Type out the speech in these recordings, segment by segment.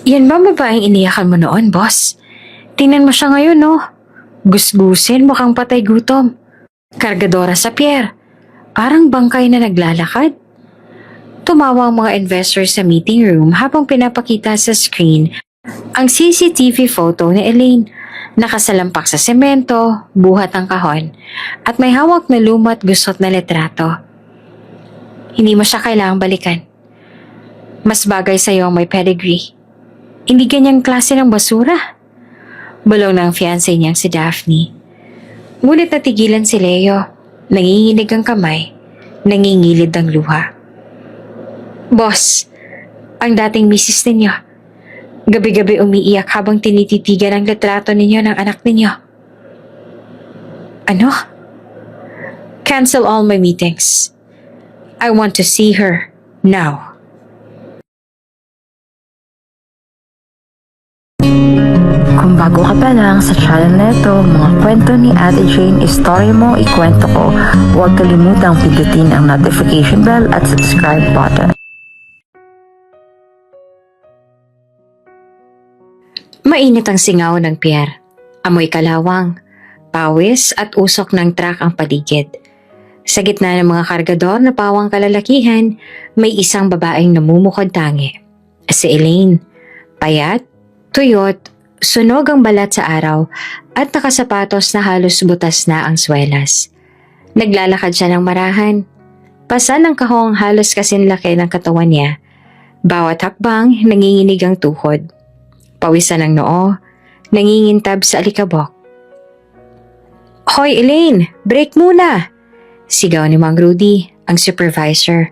Yan ba babaeng iniyakan mo noon, boss? Tingnan mo siya ngayon, no? Gusgusin, mukhang patay gutom. Kargadora sa pier. Parang bangkay na naglalakad. Tumawa ang mga investors sa meeting room habang pinapakita sa screen ang CCTV photo ni Elaine. Nakasalampak sa semento, buhat ang kahon, at may hawak na lumat gusot na litrato. Hindi mo siya kailangang balikan. Mas bagay sa'yo ang may pedigree. Hindi ganyang klase ng basura. Bulong ng fiancé niyang si Daphne. Ngunit natigilan si Leo. Nanginginig ang kamay. Nangingilid ang luha. Boss, ang dating misis ninyo. Gabi-gabi umiiyak habang tinititigan ang litrato ninyo ng anak ninyo. Ano? Cancel all my meetings. I want to see her now. Kung bago ka pa lang sa channel na ito, mga kwento ni Ate Jane, istorya mo, ikwento ko. Huwag kalimutang pindutin ang notification bell at subscribe button. Mainit ang singaw ng pier. Amoy kalawang, pawis at usok ng truck ang paligid. Sa gitna ng mga kargador na pawang kalalakihan, may isang babaeng namumukod tangi. Si Elaine. Payat, tuyot, sunog ang balat sa araw at nakasapatos na halos butas na ang swelas. Naglalakad siya ng marahan. Pasan ang kahong halos kasinlaki ng katawan niya. Bawat hakbang, nanginginig ang tuhod. Pawisan ang noo, nangingintab sa alikabok. Hoy Elaine, break muna! Sigaw ni Mang Rudy, ang supervisor.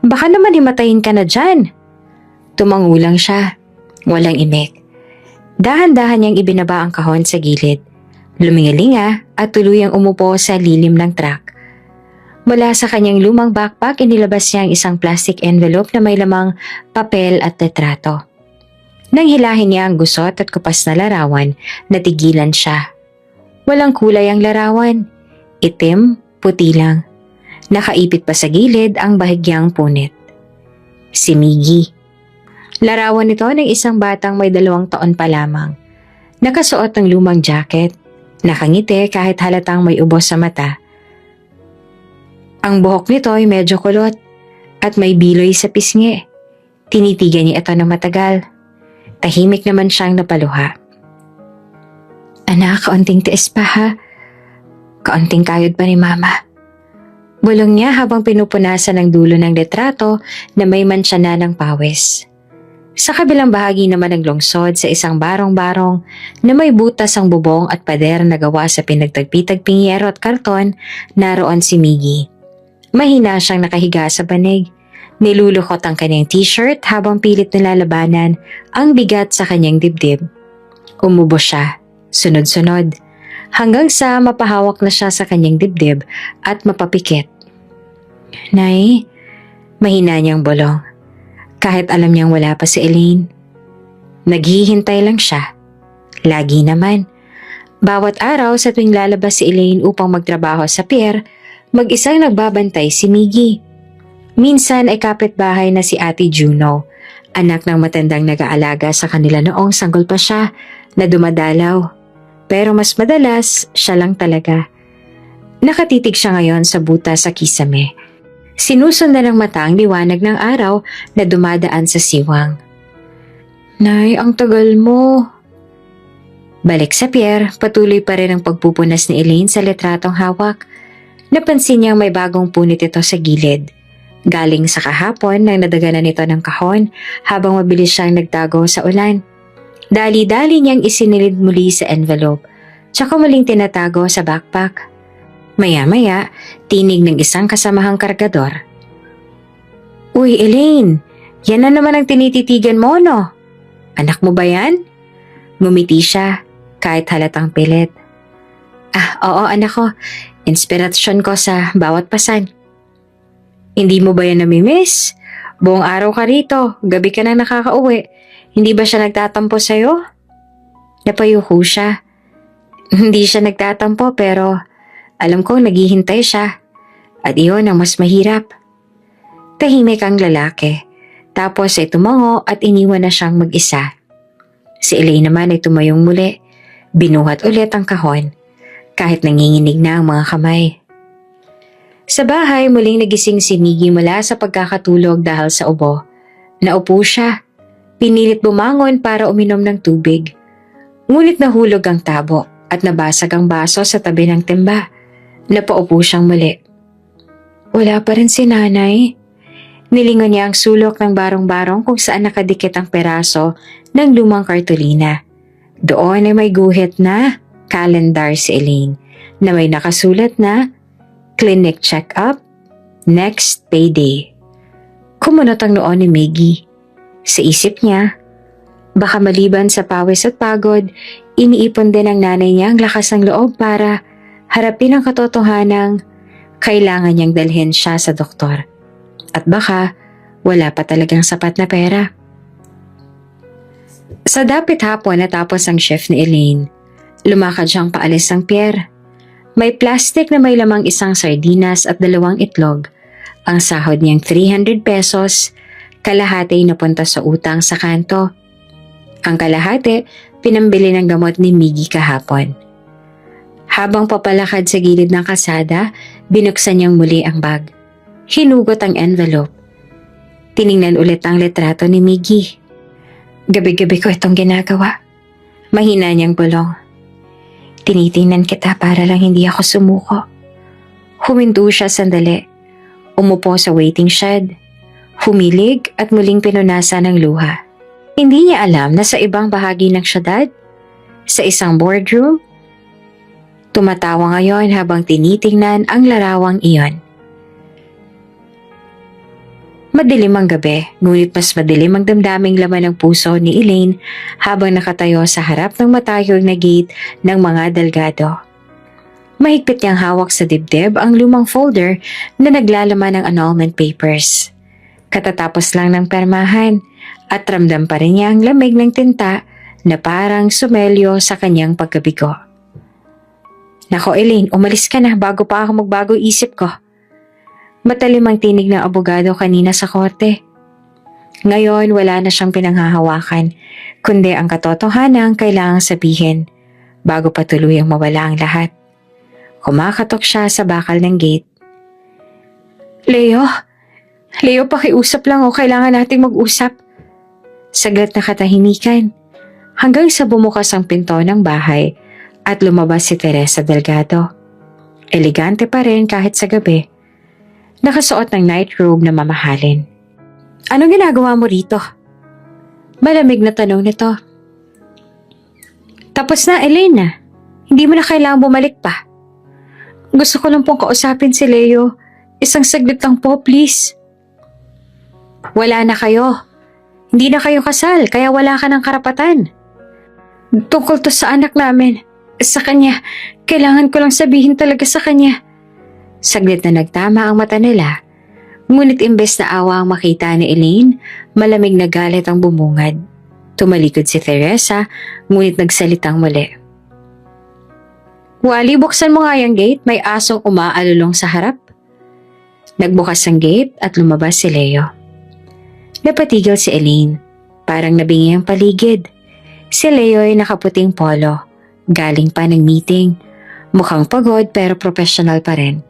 Baka naman himatayin ka na dyan. Tumangulang siya, walang imik. Dahan-dahan niyang ibinaba ang kahon sa gilid. Lumingalinga at tuluyang umupo sa lilim ng truck. Mula sa kanyang lumang backpack, inilabas niya ang isang plastic envelope na may lamang papel at litrato. Nang hilahin niya ang gusot at kupas na larawan, natigilan siya. Walang kulay ang larawan. Itim, puti lang. Nakaipit pa sa gilid ang bahagyang punit. Si Miggy. Larawan nito ng isang batang may 2 taon pa lamang. Nakasuot ng lumang jacket. Nakangiti kahit halatang may ubos sa mata. Ang buhok nito ay medyo kulot at may biloy sa pisngi. Tinitigan niya ito ng matagal. Tahimik naman siyang napaluha. Anak, kaunting tiis pa ha. Kaunting kayod pa ni Mama. Bulong niya habang pinupunasan ang dulo ng litrato na may mansya na ng pawis. Sa kabilang bahagi naman ng lungsod sa isang barong-barong na may butas ang bubong at pader na gawa sa pinagtagpi-tagping yero at karton, naroon si Miggy. Mahina siyang nakahiga sa banig. Nilulukot ang kanyang t-shirt habang pilit nilalabanan ang bigat sa kanyang dibdib. Umubo siya, sunod-sunod, hanggang sa mapahawak na siya sa kanyang dibdib at mapapikit. Nay, mahina niyang bulong. Kahit alam niyang wala pa si Elaine. Naghihintay lang siya. Lagi naman. Bawat araw sa tuwing lalabas si Elaine upang magtrabaho sa pier, mag-isang nagbabantay si Miggy. Minsan ay kapitbahay na si Ate Juno, anak ng matandang nag-aalaga sa kanila noong sanggol pa siya na dumadalaw. Pero mas madalas, siya lang talaga. Nakatitig siya ngayon sa butas sa kisame. Sinusundan ng mata ang liwanag ng araw na dumadaan sa siwang. Nay, ang tagal mo. Balik sa pier, patuloy pa rin ang pagpupunas ni Elaine sa litratong hawak. Napansin niyang may bagong punit ito sa gilid. Galing sa kahapon nang nadaganan nito ng kahon habang mabilis siyang nagtago sa ulan. Dali-dali niyang isinilid muli sa envelope, tsaka muling tinatago sa backpack. Maya-maya, tinig ng isang kasamahang kargador. Uy, Elaine, yan na naman ang tinititigan mo, no? Anak mo ba yan? Ngumiti siya, kahit halatang pilit. Ah, oo anak ko, inspirasyon ko sa bawat pasan. Hindi mo ba yan namimiss? Buong araw ka rito, gabi ka na nakakauwi. Hindi ba siya nagtatampo sa'yo? Napayuko siya. Hindi siya nagtatampo pero alam kong naghihintay siya. At iyon ang mas mahirap. Tahimik ang lalaki. Tapos ay tumango at iniwan na siyang mag-isa. Si Elaine naman ay tumayong muli, binuhat ulit ang kahon, kahit nanginginig na ang mga kamay. Sa bahay, muling nagising si Miggy mula sa pagkakatulog dahil sa ubo. Naupo siya. Pinilit bumangon para uminom ng tubig. Ngunit nahulog ang tabo at nabasag ang baso sa tabi ng timba. Napaupo siyang muli. Wala pa rin si nanay. Nilingon niya ang sulok ng barong-barong kung saan nakadikit ang peraso ng lumang kartulina. Doon ay may guhit na calendar si Elaine na may nakasulat na clinic check-up, next payday. Kumunot ang noon ni Miggy. Sa isip niya, baka maliban sa pawis at pagod, iniipon din ng nanay niya ang lakas ng loob para harapin ang katotohanang kailangan niyang dalhin siya sa doktor. At baka wala pa talagang sapat na pera. Sa dapit hapon natapos ang shift ni Elaine, lumakad siyang paalis ng pier. May plastic na may lamang isang sardinas at 2 itlog. Ang sahod niyang 300 pesos, kalahati napunta sa utang sa kanto. Ang kalahati, pinambili ng gamot ni Miggy kahapon. Habang papalakad sa gilid ng kalsada, binuksan niyang muli ang bag. Hinugot ang envelope. Tiningnan ulit ang litrato ni Miggy. Gabi-gabi ko itong ginagawa. Mahina niyang bulong. Tinitingnan kita para lang hindi ako sumuko. Huminto siya sandali. Umupo sa waiting shed. Humilig at muling pinunasan ng luha. Hindi niya alam na sa ibang bahagi ng syudad, sa isang boardroom, tumatawa ngayon habang tinitingnan ang larawang iyon. Madilim ang gabi, ngunit mas madilim ang damdaming laman ng puso ni Elaine habang nakatayo sa harap ng matayog na gate ng mga delgado. Mahigpit niyang hawak sa dibdib ang lumang folder na naglalaman ng annulment papers. Katatapos lang ng permahan at ramdam pa rin niya ang lamig ng tinta na parang sumelyo sa kanyang pagkabigo. Nako Elaine, umalis ka na bago pa ako magbago isip ko. Matalim ang tinig ng abogado kanina sa korte. Ngayon wala na siyang pinanghahawakan, kundi ang katotohanan ang kailangang sabihin bago pa tuluyang mawala ang lahat. Kumakatok siya sa bakal ng gate. Leo, pakiusap lang o kailangan nating mag-usap. Saglit na katahimikan, hanggang sa bumukas ang pinto ng bahay at lumabas si Teresa Delgado. Elegante pa rin kahit sa gabi. Nakasuot ng nightrobe na mamahalin. Anong ginagawa mo rito? Malamig na tanong nito. Tapos na, Elena. Hindi mo na kailangang bumalik pa. Gusto ko lang pong kausapin si Leo. Isang saglit lang po, please. Wala na kayo. Hindi na kayo kasal, kaya wala ka ng karapatan. Tungkol to sa anak namin. Sa kanya, kailangan ko lang sabihin talaga sa kanya. Saglit na nagtama ang mata nila, ngunit imbes na awa ang makita ni Elaine, malamig na galit ang bumungad. Tumalikod si Teresa, ngunit nagsalitang muli. Wally, buksan mo nga yung gate, may asong umaalulong sa harap. Nagbukas ang gate at lumabas si Leo. Napatigil si Elaine, parang nabingi ang paligid. Si Leo ay nakaputing polo, galing pa ng meeting. Mukhang pagod pero professional pa rin.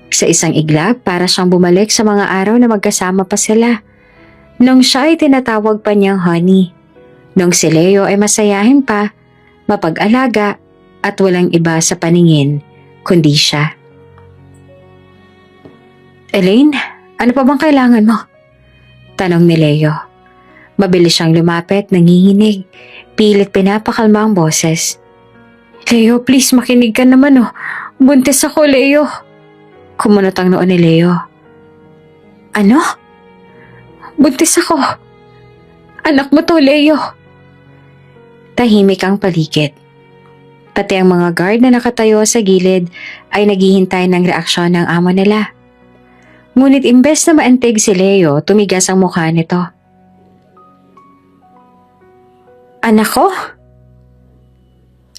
Sa isang iglap para siyang bumalik sa mga araw na magkasama pa sila. Nung siya ay tinatawag pa niyang honey. Nung si Leo ay masayahin pa, mapag-alaga at walang iba sa paningin kundi siya. Elaine, ano pa bang kailangan mo? Tanong ni Leo. Mabilis siyang lumapit, nanginginig. Pilit pinapakalma ang boses. Leo, please makinig ka naman oh. Buntis ako, Leo. Kumunot ang noo ni Leo. Ano? Buntis ako. Anak mo to, Leo. Tahimik ang paligid. Pati ang mga guard na nakatayo sa gilid ay naghihintay ng reaksyon ng amo nila. Ngunit imbes na maantig si Leo, tumigas ang mukha nito. Anak ko?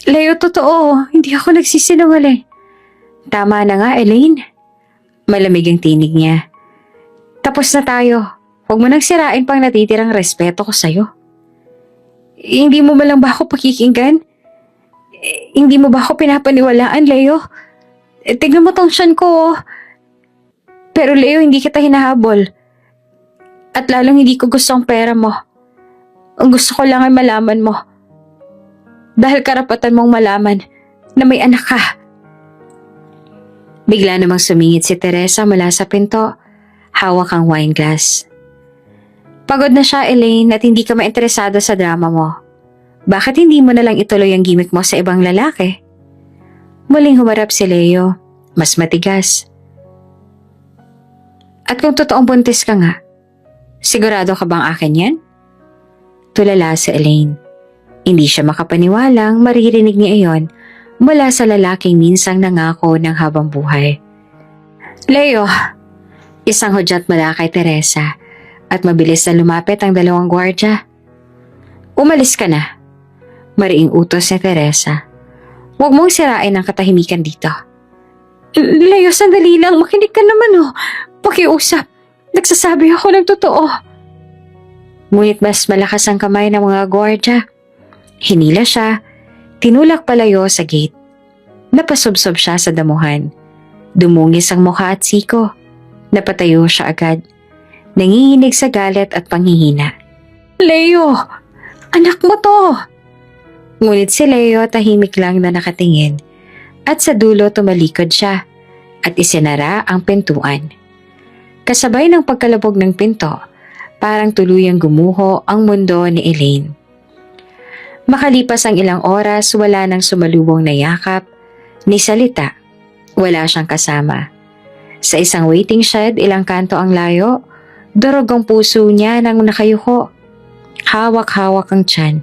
Leo, totoo. Hindi ako nagsisinungaling. Tama na nga, Elaine. Malamig ang tinig niya. Tapos na tayo. Huwag mo nang sirain pang natitirang respeto ko sa'yo. Hindi mo ba lang ba ako pakikinggan? Hindi mo ba ako pinapaniwalaan, Leo? Tignan mo tong tiyan ko, oh. Pero Leo, hindi kita hinahabol. At lalong hindi ko gusto ang pera mo. Ang gusto ko lang ay malaman mo. Dahil karapatan mong malaman na may anak ka. Bigla namang sumingit si Teresa mula sa pinto. Hawak ang wine glass. Pagod na siya, Elaine, at hindi ka mainteresado sa drama mo. Bakit hindi mo na lang ituloy ang gimmick mo sa ibang lalaki? Muling humarap si Leo, mas matigas. At kung totoong buntis ka nga, sigurado ka bang akin yan? Tulala si Elaine. Hindi siya makapaniwalang maririnig niya iyon mula sa lalaking minsang nangako ng habang buhay. Leo, isang hudyat mula kay Teresa at mabilis na lumapit ang dalawang gwardya. Umalis ka na. Mariing utos ni Teresa. Huwag mong sirain ang katahimikan dito. Leo, sandali lang. Makinig ka naman, oh. Pakiusap. Nagsasabi ako ng totoo. Ngunit mas malakas ang kamay ng mga gwardya. Hinila siya. Tinulak palayo sa gate. Napasubsob siya sa damuhan. Dumungis ang mukha at siko. Napatayo siya agad. Nanginginig sa galit at panghihina. Leo! Anak mo to! Ngunit si Leo tahimik lang na nakatingin at sa dulo tumalikod siya at isinara ang pintuan. Kasabay ng pagkalabog ng pinto, parang tuluyang gumuho ang mundo ni Elaine. Makalipas ang ilang oras, wala nang sumalubong na yakap, ni salita. Wala siyang kasama. Sa isang waiting shed, ilang kanto ang layo, durog ang puso niya nang nakayuko. Hawak-hawak ang tiyan.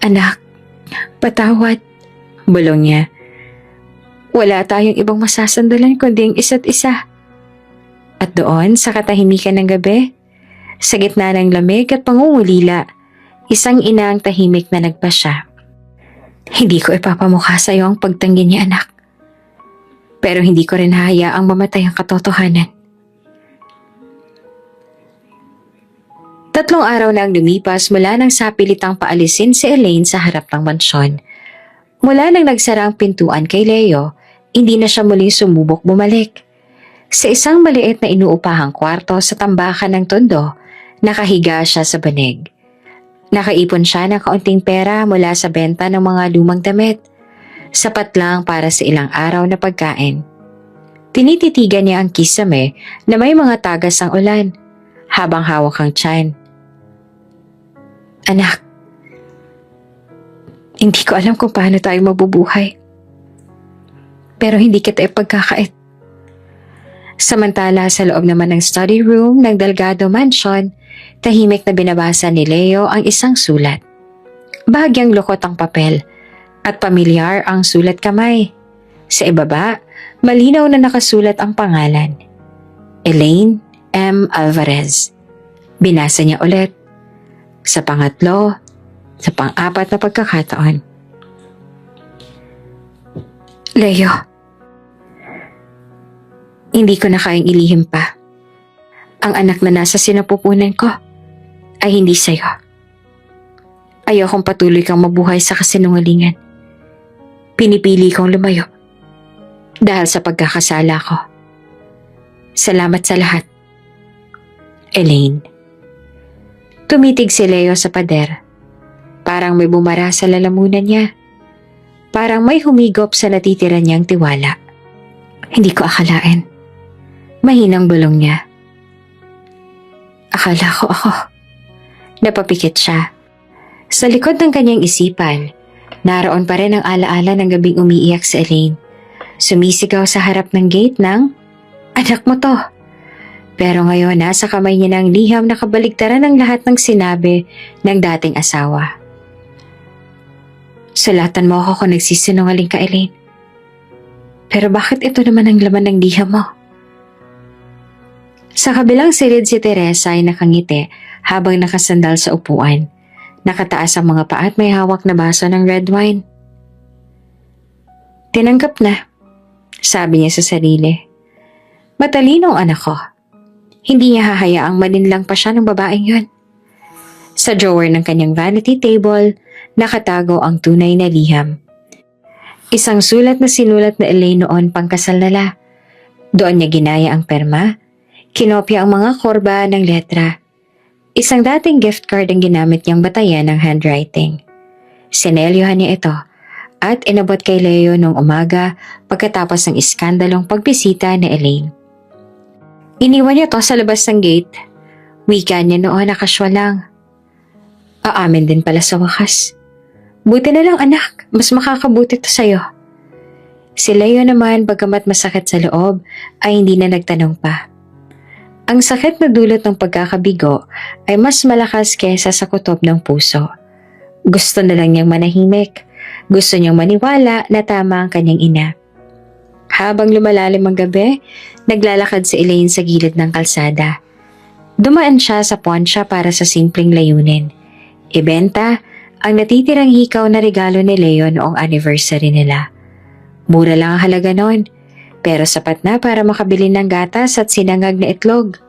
Anak, patawad, bulong niya. Wala tayong ibang masasandalan kundi ang isa't isa. At doon, sa katahimikan ng gabi, sa gitna ng lamig at pangungulila, isang ina ang tahimik na nagpasya. Hindi ko ipapamukha sa iyo ang pagtanggi niya, anak. Pero hindi ko rin hahayaang mamatay ang katotohanan. 3 araw na ang lumipas mula nang sapilitang paalisin si Elaine sa harap ng mansyon. Mula nang nagsara ang pintuan kay Leo, hindi na siya muling sumubok bumalik. Sa isang maliit na inuupahang kwarto sa tambakan ng tondo, nakahiga siya sa banig. Nakaipon siya ng kaunting pera mula sa benta ng mga lumang damit. Sapat lang para sa ilang araw na pagkain. Tinititigan niya ang kisame na may mga tagas ang ulan, habang hawak ang tiyan. Anak, hindi ko alam kung paano tayo mabubuhay. Pero hindi kita ipagkakait. Samantala sa loob naman ng study room ng Delgado Mansion, tahimik na binabasa ni Leo ang isang sulat. Bahagyang lukot ang papel at pamilyar ang sulat kamay. Sa ibaba, malinaw na nakasulat ang pangalan. Elaine M. Alvarez. Binasa niya ulit. Sa pangatlo, sa pang-4 na pagkakataon. Leo, hindi ko na kayang ilihim pa. Ang anak na nasa sinapupunan ko ay hindi sa'yo. Ayokong patuloy kang mabuhay sa kasinungalingan. Pinipili kong lumayo dahil sa pagkakasala ko. Salamat sa lahat. Elaine. Tumitig si Leo sa pader. Parang may bumara sa lalamunan niya. Parang may humigop sa natitira niyang tiwala. Hindi ko akalain. Mahinang bulong niya. Akala ko ako. Napapikit siya. Sa likod ng kanyang isipan, naroon pa rin ang alaala ng gabing umiiyak si Elaine. Sumisigaw sa harap ng gate ng, "Anak mo to!" Pero ngayon nasa kamay niya ng liham na kabaligtaran ng lahat ng sinabi ng dating asawa. Sulatan mo ako kung nagsisinungaling ka, Elaine. Pero bakit ito naman ang laman ng liham mo? Sa kabilang silid si Teresa ay nakangiti habang nakasandal sa upuan. Nakataas ang mga paa at may hawak na baso ng red wine. Tinanggap na, sabi niya sa sarili. Matalinong anak ko. Hindi niya hahayaang maninlang pa siya ng babaeng yun. Sa drawer ng kanyang vanity table, nakatago ang tunay na liham. Isang sulat na sinulat na Elaine noon pangkasal nila. Doon niya ginaya ang perma, kinopya ang mga korba ng letra. Isang dating gift card ang ginamit niyang batayan ng handwriting. Sinelyohan niya ito at inabot kay Leo noong umaga pagkatapos ng iskandalong pagbisita ni Elaine. Iniwan niya to sa labas ng gate. Wika niya noon na kaswa lang. Aamin din pala sa wakas. Buti na lang anak, mas makakabuti to sa'yo. Si Leo naman bagamat masakit sa loob ay hindi na nagtanong pa. Ang sakit na dulot ng pagkakabigo ay mas malakas kaysa sa kutob ng puso. Gusto na lang niyang manahimik. Gusto niyang maniwala na tama ang kanyang ina. Habang lumalalim ang gabi, naglalakad si Elaine sa gilid ng kalsada. Dumaan siya sa pawn shop para sa simpleng layunin. Ibenta ang natitirang hikaw na regalo ni Leo noong anniversary nila. Mura lang ang halaga noon, pero sapat na para makabili ng gatas at sinangag na itlog.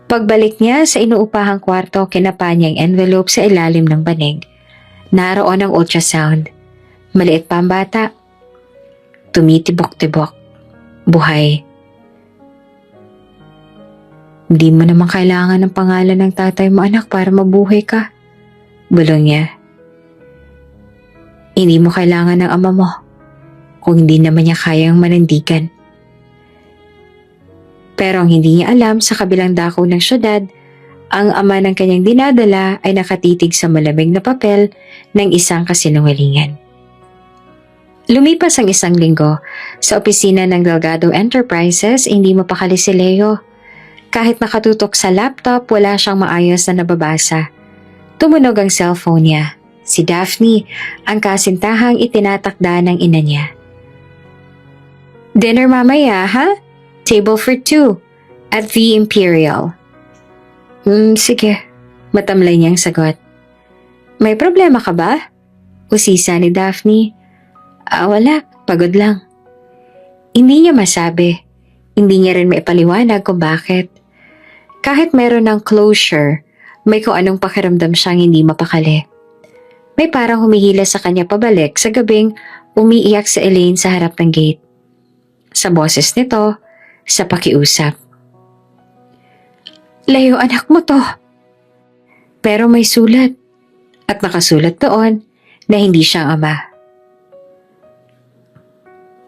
Pagbalik niya sa inuupahang kwarto, kinapa niya ang envelope sa ilalim ng banig. Naroon ang ultrasound. Maliit pa ang bata. Tumitibok-tibok. Buhay. Hindi mo naman kailangan ng pangalan ng tatay mo anak para mabuhay ka. Bulong niya. Hindi mo kailangan ng ama mo kung hindi naman niya kayang manindigan. Pero ang hindi niya alam, sa kabilang dako ng syudad, ang ama ng kanyang dinadala ay nakatitig sa malamig na papel ng isang kasinungalingan. Lumipas ang isang linggo, sa opisina ng Delgado Enterprises, hindi mapakali si Leo. Kahit nakatutok sa laptop, wala siyang maayos na nababasa. Tumunog ang cellphone niya. Si Daphne, ang kasintahang itinatakda ng ina niya. Dinner mamaya, ha? Table for 2 at the Imperial. Sige. Matamlay niyang sagot. May problema ka ba? Usisa ni Daphne. Wala. Pagod lang. Hindi niya masabi. Hindi niya rin maipaliwanag kung bakit. Kahit meron ng closure, may kung anong pakiramdam siyang hindi mapakali. May parang humihila sa kanya pabalik sa gabing umiiyak si Elaine sa harap ng gate. Sa boses nito, sa pakiusap. Leo, anak mo to. Pero may sulat. At nakasulat doon na hindi siya ang ama.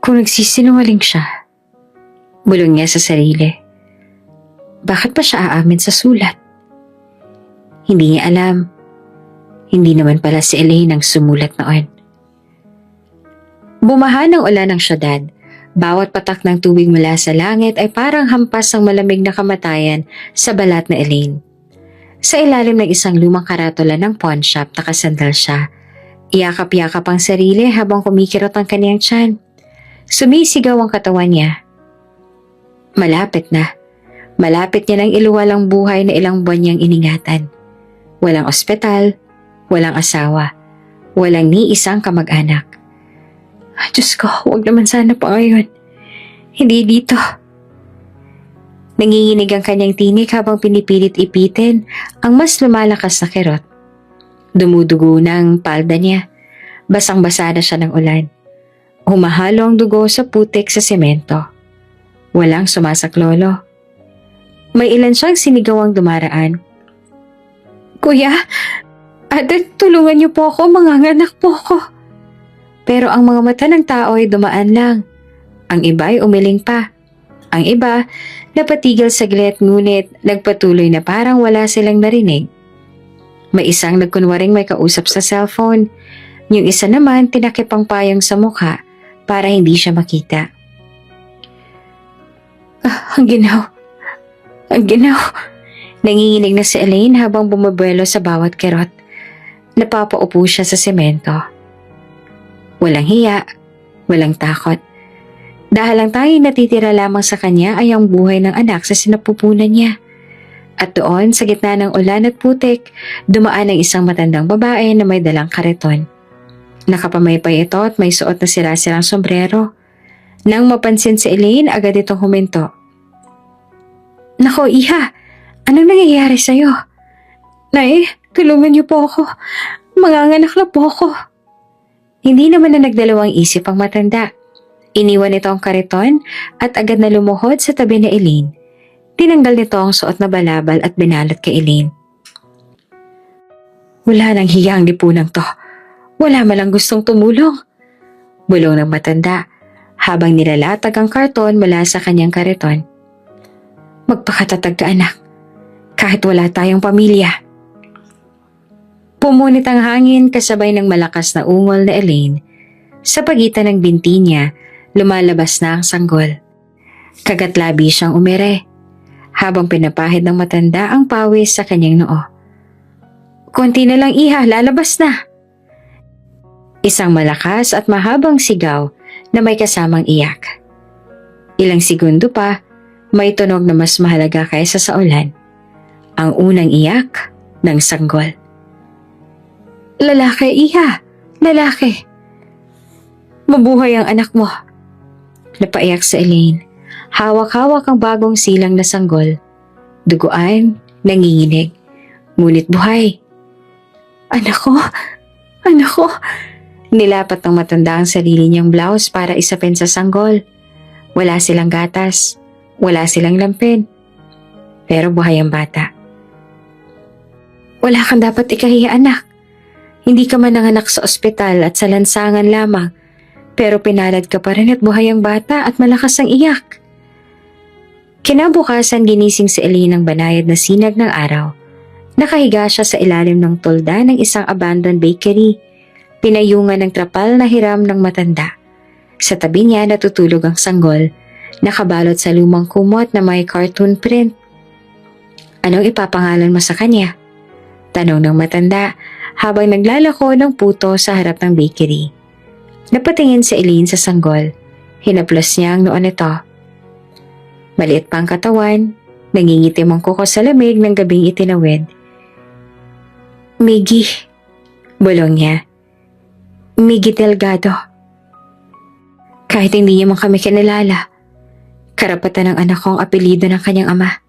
Kung nagsisinungaling siya, bulong niya sa sarili. Bakit pa siya aamin sa sulat? Hindi niya alam. Hindi naman pala si Elaine ang sumulat noon. Bumaha ng ulan ng syudad. Bawat patak ng tubig mula sa langit ay parang hampas ng malamig na kamatayan sa balat na Elaine. Sa ilalim ng isang lumang karatula ng pawn shop, nakasandal siya. Iyakap-yakap ang sarili habang kumikirot ang kaniyang tiyan. Sumisigaw ang katawan niya. Malapit na. Malapit niya ng iluwal ang buhay na ilang buwan niyang iningatan. Walang ospital, walang asawa, walang ni isang kamag-anak. Diyos ko, huwag naman sana pa ngayon. Hindi dito. Nanginginig ang kanyang tinig habang pinipilit ipitin ang mas lumalakas na kirot. Dumudugo ng palda niya. Basang-basa na siya ng ulan. Humahalo ang dugo sa putik sa semento. Walang sumasaklolo. May ilan siyang sinigawang dumaraan. Kuya, Ate, tulungan niyo po ako, manganganak po ako. Pero ang mga mata ng tao ay dumaan lang. Ang iba ay umiling pa. Ang iba, napatigil saglit ngunit nagpatuloy na parang wala silang narinig. May isang nagkunwaring may kausap sa cellphone. Yung isa naman tinakip ang payong sa mukha para hindi siya makita. Ang ginaw. Ang ginaw. Nanginginig na si Elaine habang bumabuelo sa bawat kirot. Napapaupo siya sa semento. Walang hiya, walang takot. Dahil ang tanging natitira lamang sa kanya ay ang buhay ng anak sa sinapupunan niya. At doon, sa gitna ng ulan at putik, dumaan ang isang matandang babae na may dalang kariton. Nakapamaypay ito at may suot na sira-sirang sombrero. Nang mapansin si Elaine, agad itong huminto. Nako, Iha, anong nangyayari sa'yo? Nay, tulungan niyo po ako. Manganganak na po ako. Hindi naman na nagdalawang isip ang matanda. Iniwan nito ang kariton at agad na lumuhod sa tabi ni Elaine. Tinanggal nito ang suot na balabal at binalot kay Elaine. Wala nang hiyang lipunang to. Wala malang gustong tumulong. Bulong ng matanda habang nilalatag ang karton mula sa kanyang kariton. Magpakatatag ka, anak. Kahit wala tayong pamilya. Pumunit ang hangin kasabay ng malakas na ungol na Elaine. Sa pagitan ng binti niya, lumalabas na ang sanggol. Kagatlabi siyang umere, habang pinapahid ng matanda ang pawis sa kanyang noo. Konti na lang, Iha, lalabas na. Isang malakas at mahabang sigaw na may kasamang iyak. Ilang segundo pa, may tunog na mas mahalaga kaysa sa ulan. Ang unang iyak ng sanggol. Lalaki, Iha, lalaki. Mabuhay ang anak mo. Napaiyak sa Elaine. Hawak-hawak ang bagong silang na sanggol. Duguan, nanginginig. Ngunit buhay. Anak ko, anak ko. Nilapat ng matanda ang sarili niyang blouse para isapin sa sanggol. Wala silang gatas. Wala silang lampin. Pero buhay ang bata. Wala kang dapat ikahiya, anak. Hindi ka man nanganak sa ospital at sa lansangan lamang, pero pinalad ka pa rin at buhay ang bata at malakas ang iyak. Kinabukasan ginising si Elaine ng banayad na sinag ng araw. Nakahiga siya sa ilalim ng tulda ng isang abandoned bakery. Pinayungan ng trapal na hiram ng matanda. Sa tabi niya natutulog ang sanggol, nakabalot sa lumang kumot na may cartoon print. Anong ipapangalan mo sa kanya? Tanong ng matanda habang naglalako ng puto sa harap ng bakery. Napatingin si Elaine sa sanggol. Hinaplos niya ang noo nito. Maliit pa ang katawan, nangingitim ang kuko sa lamig ng gabing itinawid. Miggy, bulong niya. Miggy Delgado. Kahit hindi niya man kami kinilala, karapatan ng anak ko ang apelyido ng kanyang ama.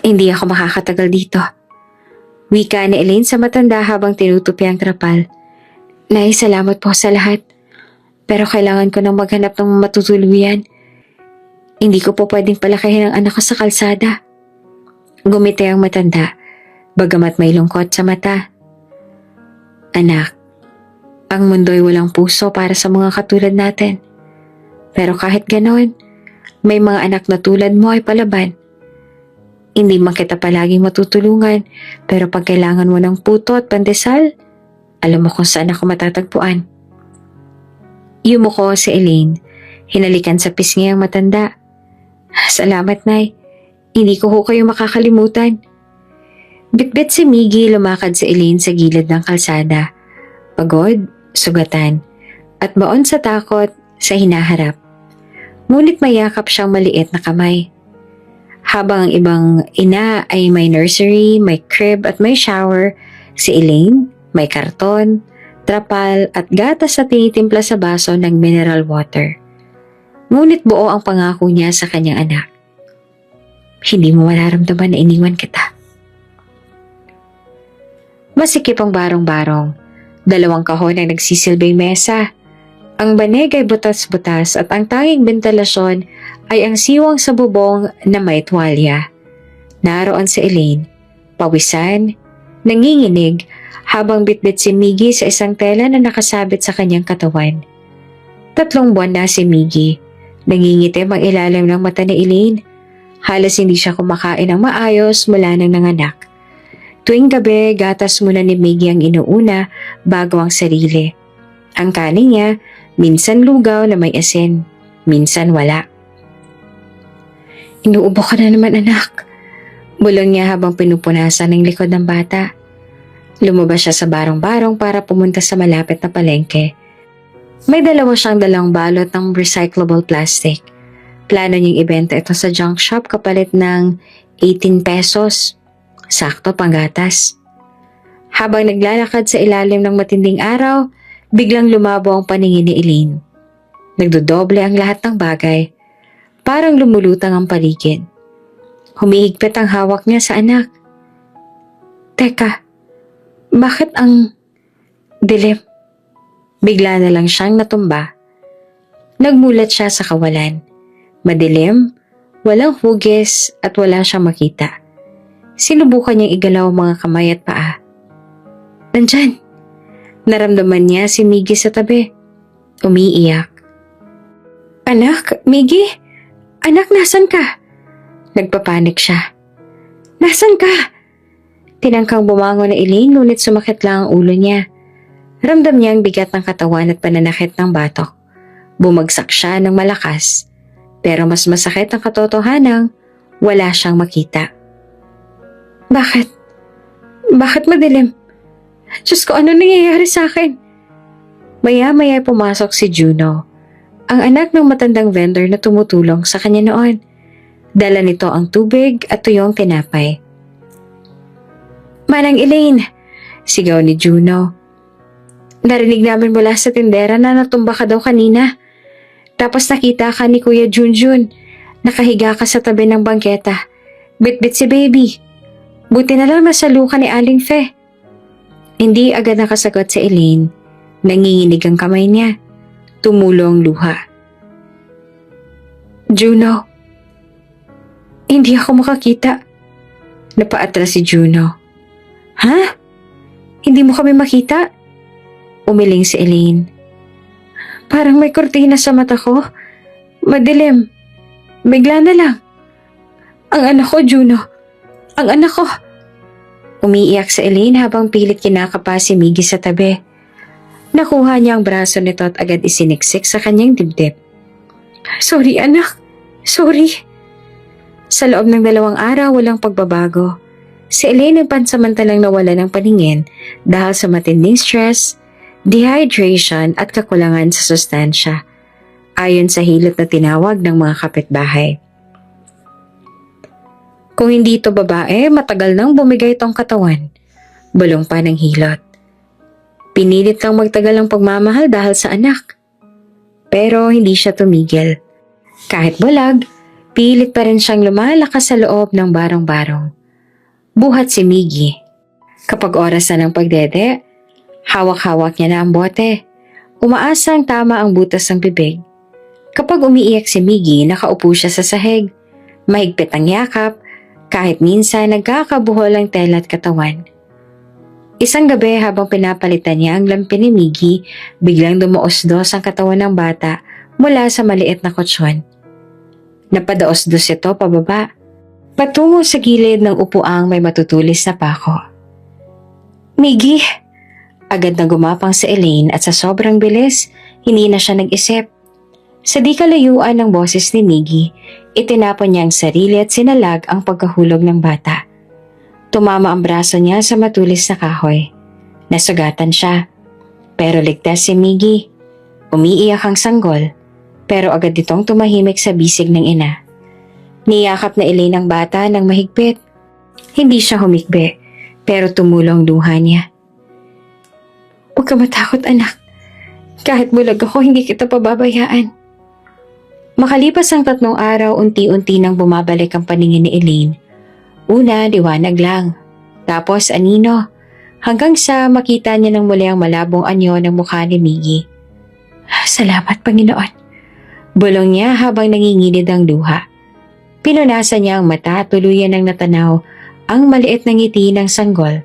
Hindi ako makakatagal dito. Wika ni Elaine sa matanda habang tinutupi ang trapal. Nay, salamat po sa lahat. Pero kailangan ko nang maghanap ng matutuluyan. Hindi ko po pwedeng palakihin ang anak ko sa kalsada. Gumiti ang matanda, bagamat may lungkot sa mata. Anak, ang mundo'y walang puso para sa mga katulad natin. Pero kahit ganon, may mga anak na tulad mo ay palaban. Hindi man kita palaging matutulungan, pero pag kailangan mo ng puto at pandesal, alam mo kung saan ako matatagpuan. Yumuko si Elaine, hinalikan sa pisngi ang matanda. Salamat, Nay. Hindi ko ho kayo makakalimutan. Bitbit si Miggy, lumakad si Elaine sa gilid ng kalsada. Pagod, sugatan, at baon sa takot sa hinaharap. Ngunit mayakap siyang maliit na kamay. Habang ang ibang ina ay may nursery, may crib at may shower, si Elaine may karton, trapal at gatas na tinitimpla sa baso ng mineral water. Ngunit buo ang pangako niya sa kanyang anak. Hindi mo mararamdaman na iniwan kita. Masikip ang barong-barong. 2 kahon ang nagsisilbing mesa. Ang banig ay butas-butas at ang tanging bentilasyon ay ang siwang sa bubong na may tuwalya. Naroon si Elaine, pawisan, nanginginig habang bitbit si Miggy sa isang tela na nakasabit sa kanyang katawan. 3 buwan na si Miggy. Nangingitim ang ilalim ng mata ni Elaine. Halos hindi siya kumakain ng maayos mula nang nanganak. Tuwing gabi, gatas muna ni Miggy ang inuuna bago ang sarili. Ang kanin niya, minsan lugaw na may asin, minsan wala. Inuubo ka na naman, anak. Bulong niya habang pinupunasan ng likod ng bata. Lumabas siya sa barong-barong para pumunta sa malapit na palengke. May dalawa siyang dalang balot ng recyclable plastic. Plano niyang ibenta ito sa junk shop kapalit ng 18 pesos. Sakto panggatas. Habang naglalakad sa ilalim ng matinding araw, biglang lumabo ang paningin ni Elaine. Nagdodoble ang lahat ng bagay. Parang lumulutang ang paligid. Humihigpit ang hawak niya sa anak. Teka, bakit ang dilim? Bigla na lang siyang natumba. Nagmulat siya sa kawalan. Madilim, walang hugis at wala siyang makita. Sinubukan niyang igalaw ang mga kamay at paa. Nandyan! Naramdaman niya si Miggy sa tabi. Umiiyak. Anak, Miggy? Anak, nasan ka? Nagpapanik siya. Nasan ka? Tinangkang bumangon na Elaine ngunit sumakit lang ang ulo niya. Ramdam niya ang bigat ng katawan at pananakit ng batok. Bumagsak siya ng malakas. Pero mas masakit ang katotohanang wala siyang makita. Bakit? Bakit madilim? Diyos ko, ano nangyayari sa akin? Maya-maya pumasok si Juno, ang anak ng matandang vendor na tumutulong sa kanya noon. Dala nito ang tubig at tuyong tinapay. Manang Elaine! Sigaw ni Juno. Narinig namin mula sa tindera na natumba ka daw kanina. Tapos nakita ka ni Kuya Junjun. Nakahiga ka sa tabi ng bangketa. Bit-bit si baby. Buti na lang nasalukan ni Aling Fe. Hindi agad nakasagot si Elaine. Nanginginig ang kamay niya. Tumulong luha. Juno. Hindi ako makakita. Napaatras si Juno. Ha? Hindi mo kami makita? Umiling si Elaine. Parang may kortina sa mata ko. Madilim. Bigla na lang. Ang anak ko, Juno. Ang anak ko. Umiiyak si Elaine habang pilit kinakapa si Miggy sa tabi. Nakuha niya ang braso nito at agad isiniksik sa kanyang dibdib. Sorry anak. Sorry. Sa loob ng 2 araw walang pagbabago. Si Elaine ay pansamantalang nawala ng paningin dahil sa matinding stress, dehydration at kakulangan sa sustansya, ayon sa hilot na tinawag ng mga kapitbahay. Kung hindi ito babae, matagal nang bumigay itong katawan. Bulong pa ng hilot. Pinilit kang magtagal ang pagmamahal dahil sa anak. Pero hindi siya tumigil. Kahit bulag, pilit pa rin siyang lumalakas sa loob ng barong-barong. Buhat si Miggy. Kapag oras na ng pagdede, hawak-hawak niya na ang bote. Umaasang tama ang butas ng bibig. Kapag umiiyak si Miggy, nakaupo siya sa sahig. Mahigpit ang yakap, kahit minsan nagkakabuhol ang tela at katawan. Isang gabi habang pinapalitan niya ang lampi ni Miggy, biglang dumuos-dos ang katawan ng bata mula sa maliit na kutsyon. Napadaos-dos ito pababa, patungo sa gilid ng upuang may matutulis na pako. Miggy! Agad na gumapang si Elaine at sa sobrang bilis, hindi na siya nag-isip. Sa di kalayuan ng boses ni Miggy, itinapon niya ang sarili at sinalag ang pagkahulog ng bata. Tumama ang braso niya sa matulis na kahoy. Nasugatan siya. Pero ligtas si Miggy. Umiiyak ang sanggol, pero agad itong tumahimik sa bisig ng ina. Niyakap na Elaine ang bata ng mahigpit. Hindi siya humikbi, pero tumulong luha niya. Huwag ka matakot anak. Kahit bulag ako, hindi kita pababayaan. Makalipas ang 3 araw, unti-unti nang bumabalik ang paningin ni Elaine. Una, liwanag lang. Tapos anino. Hanggang sa makita niya ng muli ang malabong anyo ng mukha ni Miggy. Salamat, Panginoon. Bulong niya habang nangingilid ang luha. Pinunasan niya ang mata at tuluyan ng natanaw ang maliit na ngiti ng sanggol.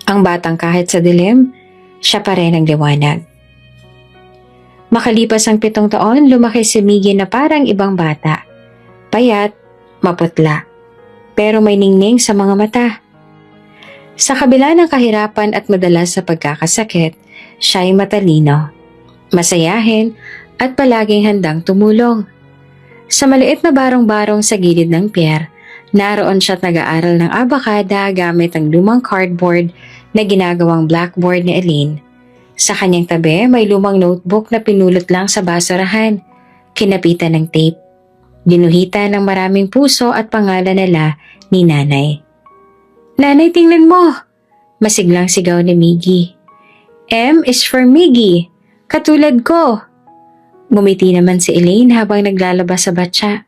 Ang batang kahit sa dilim, siya pa rin ang liwanag. Makalipas ang 7 taon, lumaki si Miggy na parang ibang bata. Payat, maputla, pero may ningning sa mga mata. Sa kabila ng kahirapan at madalas sa pagkakasakit, siya ay matalino, masayahin at palaging handang tumulong. Sa maliit na barong-barong sa gilid ng pier, naroon siya't nag-aaral ng abakada gamit ang lumang cardboard na ginagawang blackboard ni Elaine. Sa kanyang tabi, may lumang notebook na pinulot lang sa basurahan, kinapitan ng tape, ginuhitan ng maraming puso at pangalan nila ni Nanay. Nanay, tingnan mo! Masiglang sigaw ni Miggy. M is for Miggy, katulad ko. Ngumiti naman si Elaine habang naglalabas sa batya.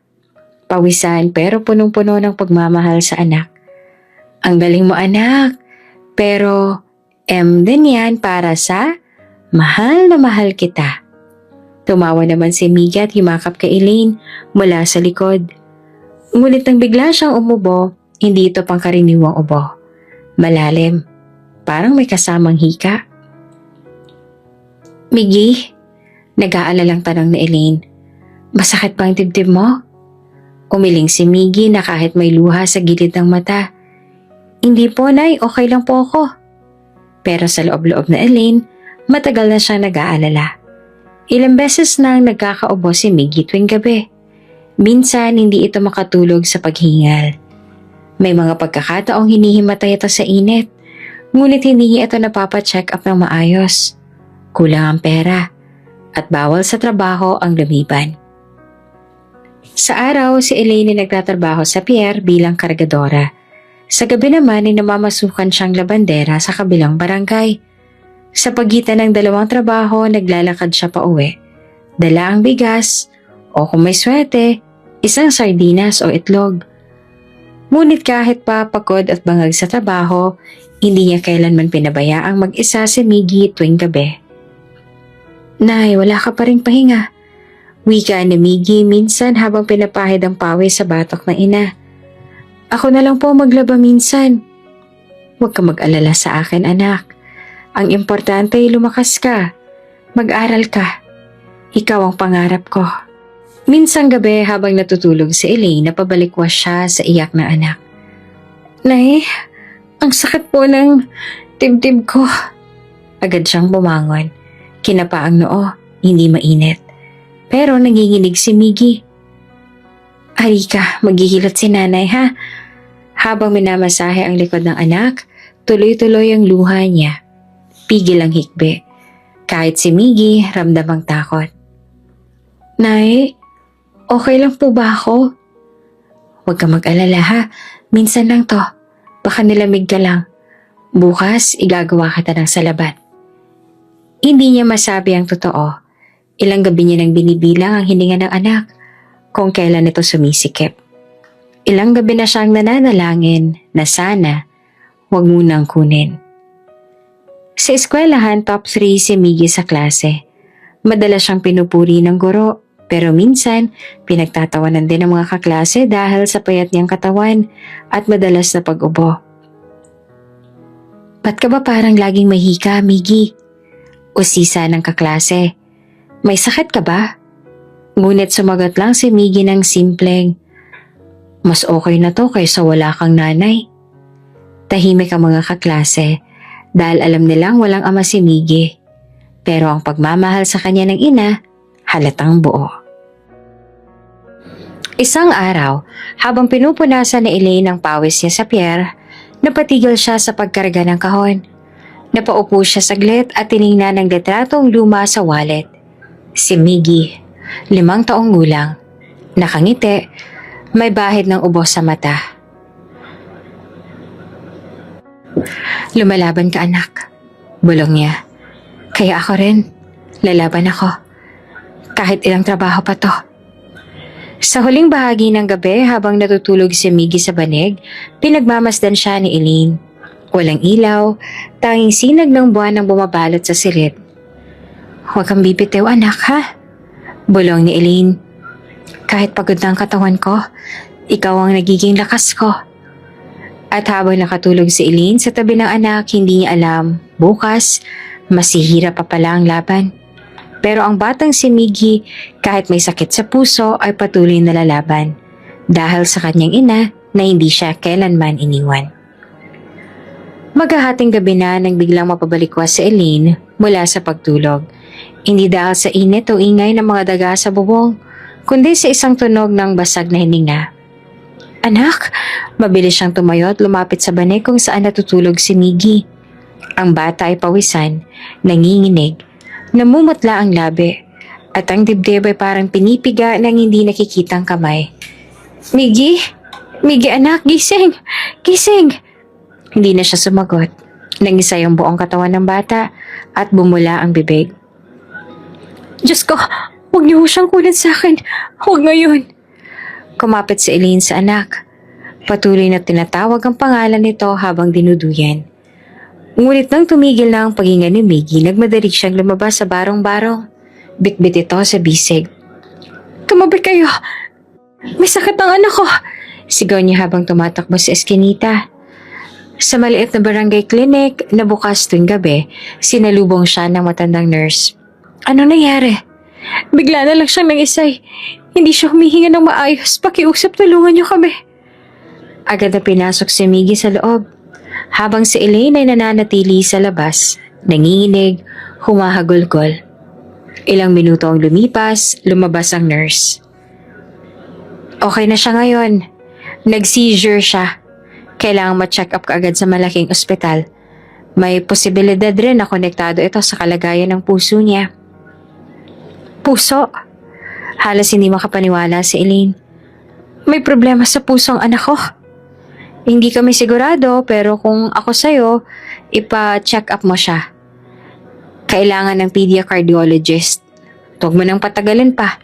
Pawisan pero punong-puno ng pagmamahal sa anak. Ang galing mo anak, pero din yan para sa mahal na mahal kita. Tumawa naman si Miggy at himakap kay Elaine mula sa likod. Ngunit nang bigla siyang umubo, hindi ito pangkaraniwang ubo. Malalim, parang may kasamang hika. Miggy, nag-aalalang tanong ni Elaine. Masakit ba ang dibdib mo? Umiling si Miggy na kahit may luha sa gilid ng mata. Hindi po, Nay, okay lang po ako. Pero sa loob-loob na Elaine, matagal na siyang nag-aalala. Ilang beses nang nagkakaubo si Miggy tuwing gabi. Minsan hindi ito makatulog sa paghingal. May mga pagkakataong hinihimatay ito sa init, ngunit hindi ito napapacheck up ng maayos. Kulang ang pera at bawal sa trabaho ang lumiban. Sa araw, si Elaine ay nagtatrabaho sa pier bilang kargadora. Sa gabi naman ay namamasukan siyang labandera sa kabilang barangay. Sa pagitan ng dalawang trabaho, naglalakad siya pa uwi. Dala ang bigas o kung may swerte, isang sardinas o itlog. Ngunit kahit pa pagod at bangag sa trabaho, hindi niya kailanman pinabayaang mag-isa si Miggy tuwing gabi. Nay, wala ka pa ring pahinga. Wika ni Miggy minsan habang pinapahid ang pawis sa batok ng ina. Ako na lang po maglaba minsan. Huwag ka mag-alala sa akin anak. Ang importante ay lumakas ka. Mag-aral ka. Ikaw ang pangarap ko. Minsang gabi habang natutulog si Elaine, napabalikwas siya sa iyak ng anak. Nay, ang sakit po ng dibdib ko. Agad siyang bumangon. Kinapa ang noo, hindi mainit. Pero nanginginig si Miggy. Halika, maghihilot si nanay ha. Habang minamasahe ang likod ng anak, tuloy-tuloy ang luha niya. Pigil ang hikbi. Kahit si Miggy, ramdam ang takot. Nay, okay lang po ba ako? Huwag ka mag-alala ha. Minsan lang to. Baka nilamig ka lang. Bukas, igagawa kita ng salabat. Hindi niya masabi ang totoo. Ilang gabi niya nang binibilang ang hininga ng anak kung kailan ito sumisikip. Ilang gabi na siyang nananalangin na sana huwag munang kunin. Sa eskwelahan, top 3 si Miggy sa klase. Madalas siyang pinupuri ng guro, pero minsan pinagtatawanan din ng mga kaklase dahil sa payat niyang katawan at madalas na pag-ubo. Ba't ka ba parang laging mahika, Miggy? Usisa ng kaklase. May sakit ka ba? Ngunit sumagot lang si Miggy ng simpleng, mas okay na to kaysa wala kang nanay. Tahimik ang mga kaklase dahil alam nilang walang ama si Miggy. Pero ang pagmamahal sa kanya ng ina, halatang buo. Isang araw, habang pinupunasan ni Elaine ang pawis niya sa pier, napatigil siya sa pagkarga ng kahon. Napaupo siya saglit at tiningnan ang litratong luma sa wallet. Si Miggy, 5 taong gulang, nakangiti, may bahid ng ubo sa mata. Lumalaban ka anak, bulong niya. Kaya ako rin, lalaban ako. Kahit ilang trabaho pa to. Sa huling bahagi ng gabi habang natutulog si Miggy sa banig, pinagmamasdan siya ni Elaine. Walang ilaw, tanging sinag ng buwan ang bumabalot sa silid. Huwag kang bibitiw anak ha, bulong ni Elaine. Kahit pagod na ang katawan ko, ikaw ang nagiging lakas ko. At habang nakatulog si Elaine sa tabi ng anak, hindi niya alam, bukas, masihira pa pala ang laban. Pero ang batang si Miggy, kahit may sakit sa puso, ay patuloy na lalaban dahil sa kanyang ina na hindi siya kailanman iniwan. Maghahating gabi na nang biglang mapabalikwas si Elaine mula sa pagtulog. Hindi dahil sa init o ingay ng mga daga sa bubong, kundi sa isang tunog ng basag na hininga. Anak, mabilis siyang tumayo at lumapit sa banig kung saan natutulog si Miggy. Ang bata ay pawisan, nanginginig, namumutla ang labi, at ang dibdib ay parang pinipiga ng hindi nakikitang kamay. Miggy? Miggy anak, gising! Gising! Hindi na siya sumagot. Nangisay ang buong katawan ng bata at bumula ang bibig. Diyos ko, Huwag niyo siyang kunin sa akin. Huwag ngayon. Kumapit si Elaine sa anak. Patuloy na tinatawag ang pangalan nito habang dinuduyan. Ngunit nang tumigil na ang paghinga ni Miggy, nagmadali siyang lumabas sa barong-barong. Bitbit ito sa bisig. Tumabit kayo! May sakit ang anak ko! Sigaw niya habang tumatakbo sa eskinita. Sa maliit na barangay clinic na bukas tuwing gabi, sinalubong siya ng matandang nurse. Ano nangyari? Bigla na lang siyang nangisay. Hindi siya humihinga ng maayos. Pakiusap, tulungan niyo kami. Agad na pinasok si Miggy sa loob. Habang si Elaine ay nananatili sa labas, nanginginig, humahagulgol. Ilang minuto ang lumipas, lumabas ang nurse. Okay na siya ngayon. Nag-seizure siya. Kailangang ma-check up kaagad sa malaking ospital. May posibilidad rin na konektado ito sa kalagayan ng puso niya. Puso? Halos hindi makapaniwala si Elaine. May problema sa puso ang anak ko. Hindi kami sigurado pero kung ako sa'yo, ipa-check up mo siya. Kailangan ng pediacardiologist. Huwag mo nang patagalin pa.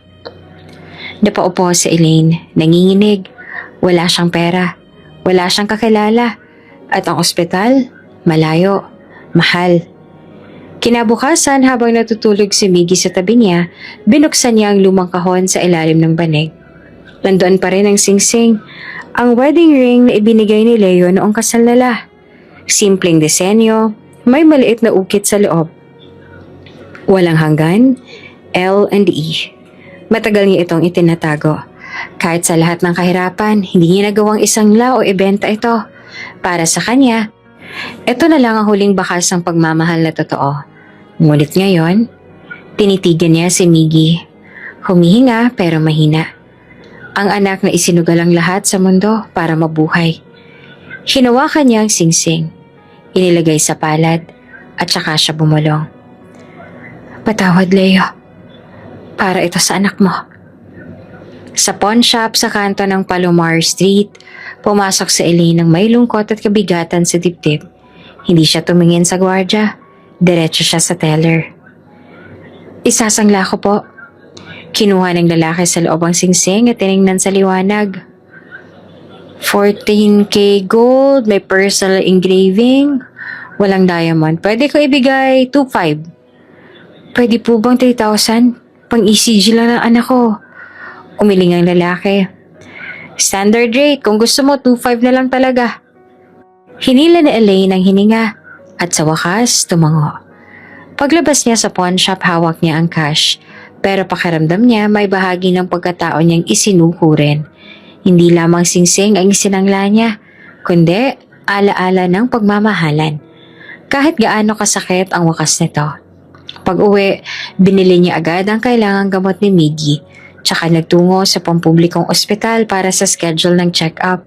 Napaupo si Elaine, nanginginig. Wala siyang pera. Wala siyang kakilala. At ang ospital, malayo, mahal. Kinabukasan habang natutulog si Miggy sa tabi niya, binuksan niya ang lumang kahon sa ilalim ng banig. Nandoon pa rin ang singsing, ang wedding ring na ibinigay ni Leo noong kasal nila. Simpleng disenyo, may maliit na ukit sa loob. Walang hanggan, L and E. Matagal niya itong itinatago. Kahit sa lahat ng kahirapan, hindi niya nagawang isang o ibenta ito. Para sa kanya, ito na lang ang huling bakas ng pagmamahal na totoo. Ngunit ngayon, tinitigan niya si Miggy. Humihinga pero mahina. Ang anak na isinugal ang lahat sa mundo para mabuhay. Hinawakan niya ang singsing. Inilagay sa palad at saka siya bumulong. Patawad, Leo. Para ito sa anak mo. Sa pawn shop sa kanto ng Palomar Street, pumasok si Elaine ng may lungkot at kabigatan sa dibdib. Hindi siya tumingin sa gwardya. Diretso siya sa teller. Isasangla ko po. Kinuha ng lalaki sa loob ang singsing at tiningnan sa liwanag. 14K gold, may personal engraving, walang diamond. Pwede ko ibigay 2,500. Pwede po bang 3,000? Pang ECG lang ng anak ko. Umiling ang lalaki. Standard rate, kung gusto mo 2,500 na lang talaga. Hinila ni Elaine ang hininga at sa wakas tumango. Paglabas niya sa pawn shop, hawak niya ang cash. Pero pakiramdam niya may bahagi ng pagkatao niyang isinuko rin. Hindi lamang singsing ang isinangla niya, kundi alaala ng pagmamahalan. Kahit gaano kasakit ang wakas nito. Pag-uwi, binili niya agad ang kailangang gamot ni Miggy, tsaka nagtungo sa pampublikong ospital para sa schedule ng check-up.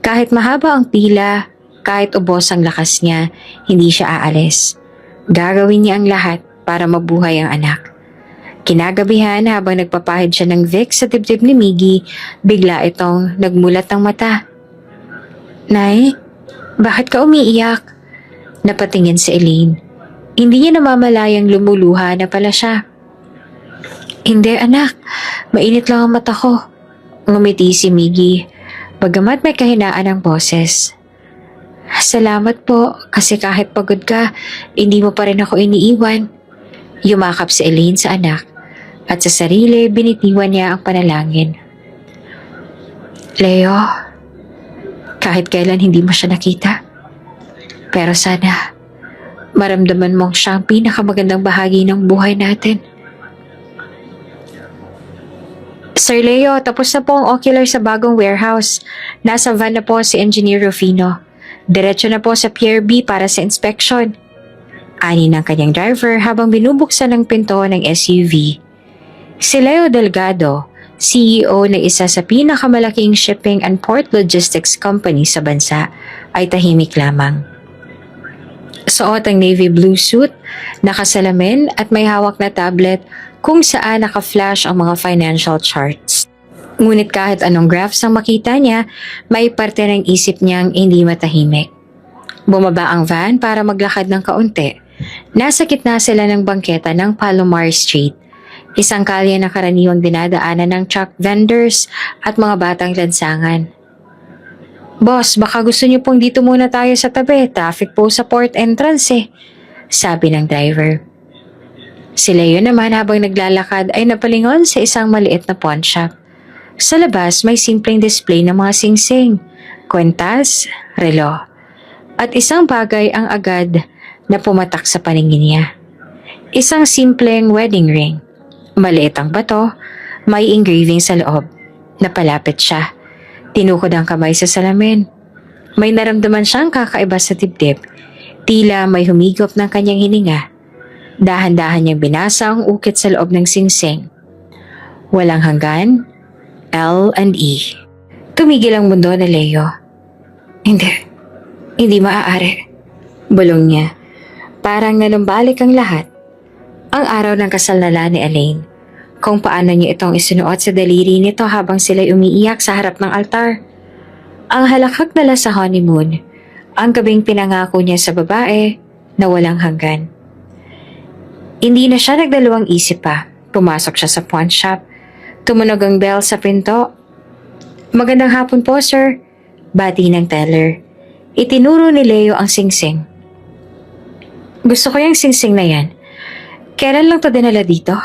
Kahit mahaba ang pila, kahit ubos ang lakas niya, hindi siya aalis. Gagawin niya ang lahat para mabuhay ang anak. Kinagabihan habang nagpapahid siya ng Vicks sa dibdib ni Miggy, bigla itong nagmulat ng mata. Nay, bakit ka umiiyak? Napatingin si Elaine. Hindi niya namamalayang lumuluha na pala siya. Hindi anak, mainit lang ang mata ko. Ngumiti si Miggy, bagamat may kahinaan ang boses. Salamat po, kasi kahit pagod ka, hindi mo pa rin ako iniiwan. Yumakap si Elaine sa anak, at sa sarili binitiwan niya ang panalangin. Leo, kahit kailan hindi mo siya nakita, pero sana maramdaman mong siya ang pinakamagandang bahagi ng buhay natin. Sir Leo, tapos na po ang ocular sa bagong warehouse. Nasa van na po si Engineer Rufino. Diretso na po sa Pier B para sa inspection. Ani ng kanyang driver habang binubuksan ang pinto ng SUV. Si Leo Delgado, CEO ng isa sa pinakamalaking shipping and port logistics company sa bansa, ay tahimik lamang. Suot ang navy blue suit, nakasalamin at may hawak na tablet kung saan naka-flash ang mga financial charts. Ngunit kahit anong graphs ang makita niya, may parte ng isip niyang hindi matahimik. Bumaba ang van para maglakad ng kaunti. Nasa gitna sila ng bangketa ng Palomar Street. Isang kalye na karaniwang dinadaanan ng truck vendors at mga batang lansangan. Boss, baka gusto niyo pong dito muna tayo sa tabi. Traffic po sa port entrance eh, sabi ng driver. Si Leo naman habang naglalakad ay napalingon sa isang maliit na pawn shop. Sa labas may simpleng display ng mga singsing, kwentas, relo, at isang bagay ang agad na pumatak sa paningin niya. Isang simpleng wedding ring. Maliit ang bato, may engraving sa loob. Napalapit siya. Tinukod ang kamay sa salamin. May naramdaman siyang kakaiba sa dibdib. Tila may humigop ng kanyang hininga. Dahan-dahan niyang binasa ang ukit sa loob ng singsing. Walang hanggan, L&E. Tumigil ang mundo na Leo. Hindi maaari. Bulong niya. Parang nanumbalik ang lahat. Ang araw ng kasal nila ni Elaine. Kung paano niya itong isinuot sa daliri nito habang sila'y umiiyak sa harap ng altar. Ang halakhak nila sa honeymoon. Ang gabing pinangako niya sa babae na walang hanggan. Hindi na siya nagdalawang isip pa. Pumasok siya sa pawn shop. Tumunog ang bell sa pinto. Magandang hapon po, sir. Bati ng teller. Itinuro ni Leo ang singsing. Gusto ko yung singsing na yan. Kailan lang to dinala dito?